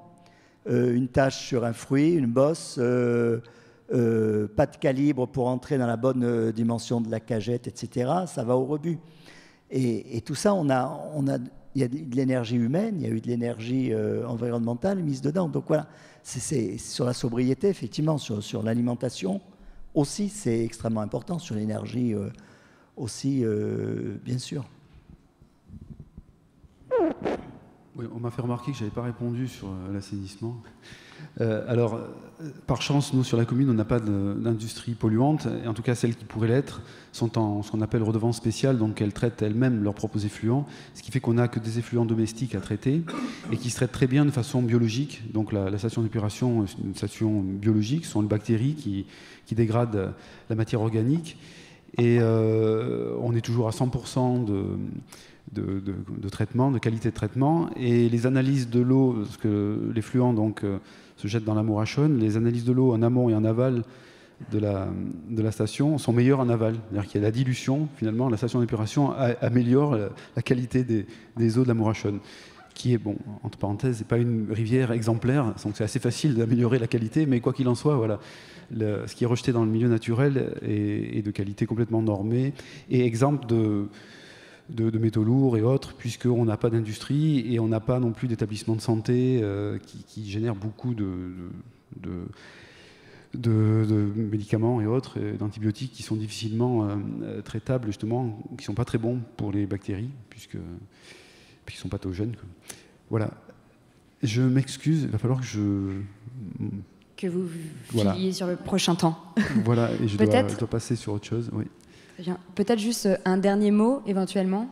Une tache sur un fruit, une bosse, pas de calibre pour entrer dans la bonne dimension de la cagette, etc. Ça va au rebut. Et tout ça, il y a de l'énergie humaine, il y a eu de l'énergie environnementale mise dedans. Donc voilà, c'est sur la sobriété, effectivement, sur l'alimentation aussi, c'est extrêmement important, sur l'énergie aussi, bien sûr. Oui, on m'a fait remarquer que je n'avais pas répondu sur l'assainissement. Alors, par chance, nous, sur la commune, on n'a pas d'industrie polluante, et en tout cas, celles qui pourraient l'être sont en ce qu'on appelle redevance spéciale, donc elles traitent elles-mêmes leurs propres effluents, ce qui fait qu'on n'a que des effluents domestiques à traiter, et qui se traitent très bien de façon biologique. Donc la station d'épuration, c'est une station biologique, ce sont les bactéries qui dégradent la matière organique, et on est toujours à 100% de traitement, de qualité de traitement, et les analyses de l'eau, parce que l'effluent donc se jette dans la Morachonne, les analyses de l'eau en amont et en aval de la station sont meilleures en aval. C'est-à-dire qu'il y a la dilution, finalement, la station d'épuration améliore la qualité des eaux de la Morachonne, qui est, bon, entre parenthèses, c'est pas une rivière exemplaire, donc c'est assez facile d'améliorer la qualité, mais quoi qu'il en soit, voilà, ce qui est rejeté dans le milieu naturel est de qualité complètement normée et exempt de métaux lourds et autres, puisqu'on n'a pas d'industrie et on n'a pas non plus d'établissements de santé qui génèrent beaucoup de médicaments et autres, d'antibiotiques qui sont difficilement traitables, justement, qui ne sont pas très bons pour les bactéries, puisqu'ils sont pathogènes. Voilà. Je m'excuse, il va falloir que vous filiez sur le prochain temps. Voilà, et je dois passer sur autre chose, oui. Peut-être juste un dernier mot, éventuellement,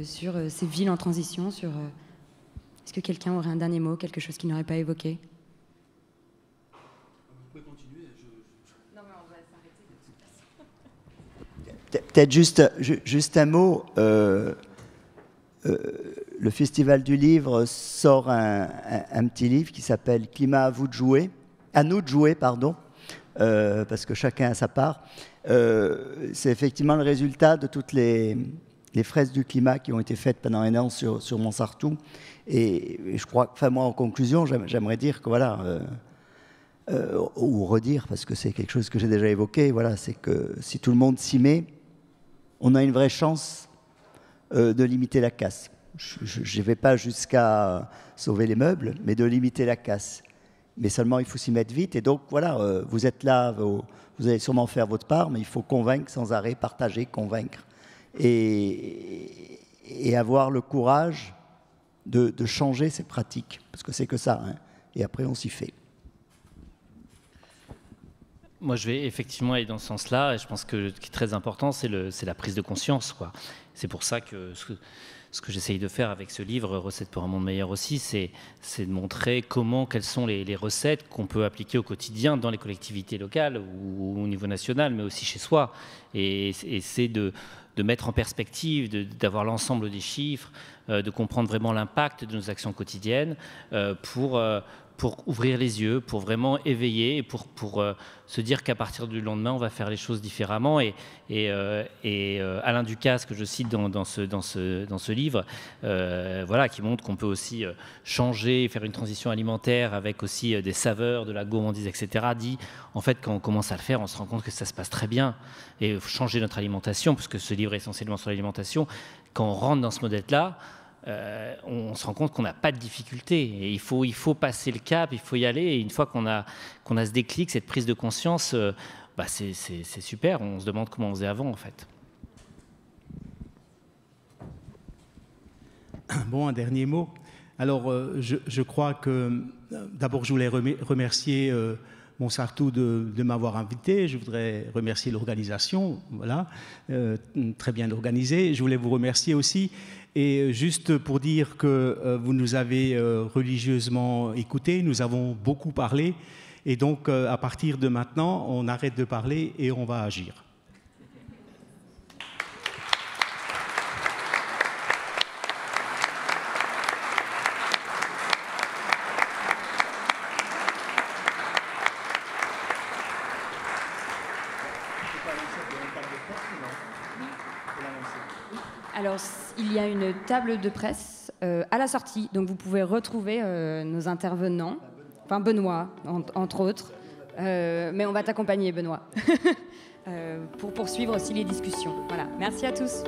sur ces villes en transition. Est-ce que quelqu'un aurait un dernier mot, quelque chose qu'il n'aurait pas évoqué? Vous pouvez continuer. Non, mais on va s'arrêter de toute façon. Peut-être juste un mot. Le Festival du Livre sort un petit livre qui s'appelle « Climat à vous de jouer », à nous de jouer, pardon, parce que chacun a sa part. C'est effectivement le résultat de toutes les fresques du climat qui ont été faites pendant un an sur Montsartou. Et je crois, enfin moi en conclusion, j'aimerais dire que voilà, ou redire, parce que c'est quelque chose que j'ai déjà évoqué, voilà, c'est que si tout le monde s'y met, on a une vraie chance de limiter la casse. Je ne vais pas jusqu'à sauver les meubles, mais de limiter la casse. Mais seulement il faut s'y mettre vite. Et donc voilà, vous êtes là, vous allez sûrement faire votre part, mais il faut convaincre sans arrêt, partager, convaincre. Et avoir le courage de changer ces pratiques. Parce que c'est que ça. Hein. Et après, on s'y fait. Moi, je vais effectivement aller dans ce sens-là. Et je pense que ce qui est très important, c'est la prise de conscience, quoi. C'est pour ça que ce que j'essaye de faire avec ce livre, Recettes pour un monde meilleur aussi, c'est de montrer quelles sont les recettes qu'on peut appliquer au quotidien dans les collectivités locales ou au niveau national, mais aussi chez soi. Et c'est de mettre en perspective, d'avoir l'ensemble des chiffres, de comprendre vraiment l'impact de nos actions quotidiennes pour ouvrir les yeux, pour vraiment éveiller et pour se dire qu'à partir du lendemain, on va faire les choses différemment. Et Alain Ducasse, que je cite dans ce livre, voilà, qui montre qu'on peut aussi changer, faire une transition alimentaire avec aussi des saveurs, de la gourmandise, etc., dit, en fait, quand on commence à le faire, on se rend compte que ça se passe très bien. Et changer notre alimentation, puisque ce livre est essentiellement sur l'alimentation, quand on rentre dans ce modèle-là, on se rend compte qu'on n'a pas de difficulté. Et il faut passer le cap, il faut y aller. Et une fois qu'on a ce déclic, cette prise de conscience, c'est super. On se demande comment on faisait avant, en fait. Bon, un dernier mot. Alors, je crois que, d'abord, je voulais remercier Montsartou de m'avoir invité. Je voudrais remercier l'organisation, voilà, très bien organisée. Je voulais vous remercier aussi. Et juste pour dire que vous nous avez religieusement écoutés, nous avons beaucoup parlé. Et donc, à partir de maintenant, on arrête de parler et on va agir. Alors, il y a une table de presse à la sortie, donc vous pouvez retrouver nos intervenants, enfin Benoît, entre autres. Mais on va t'accompagner, Benoît, pour poursuivre aussi les discussions. Voilà. Merci à tous.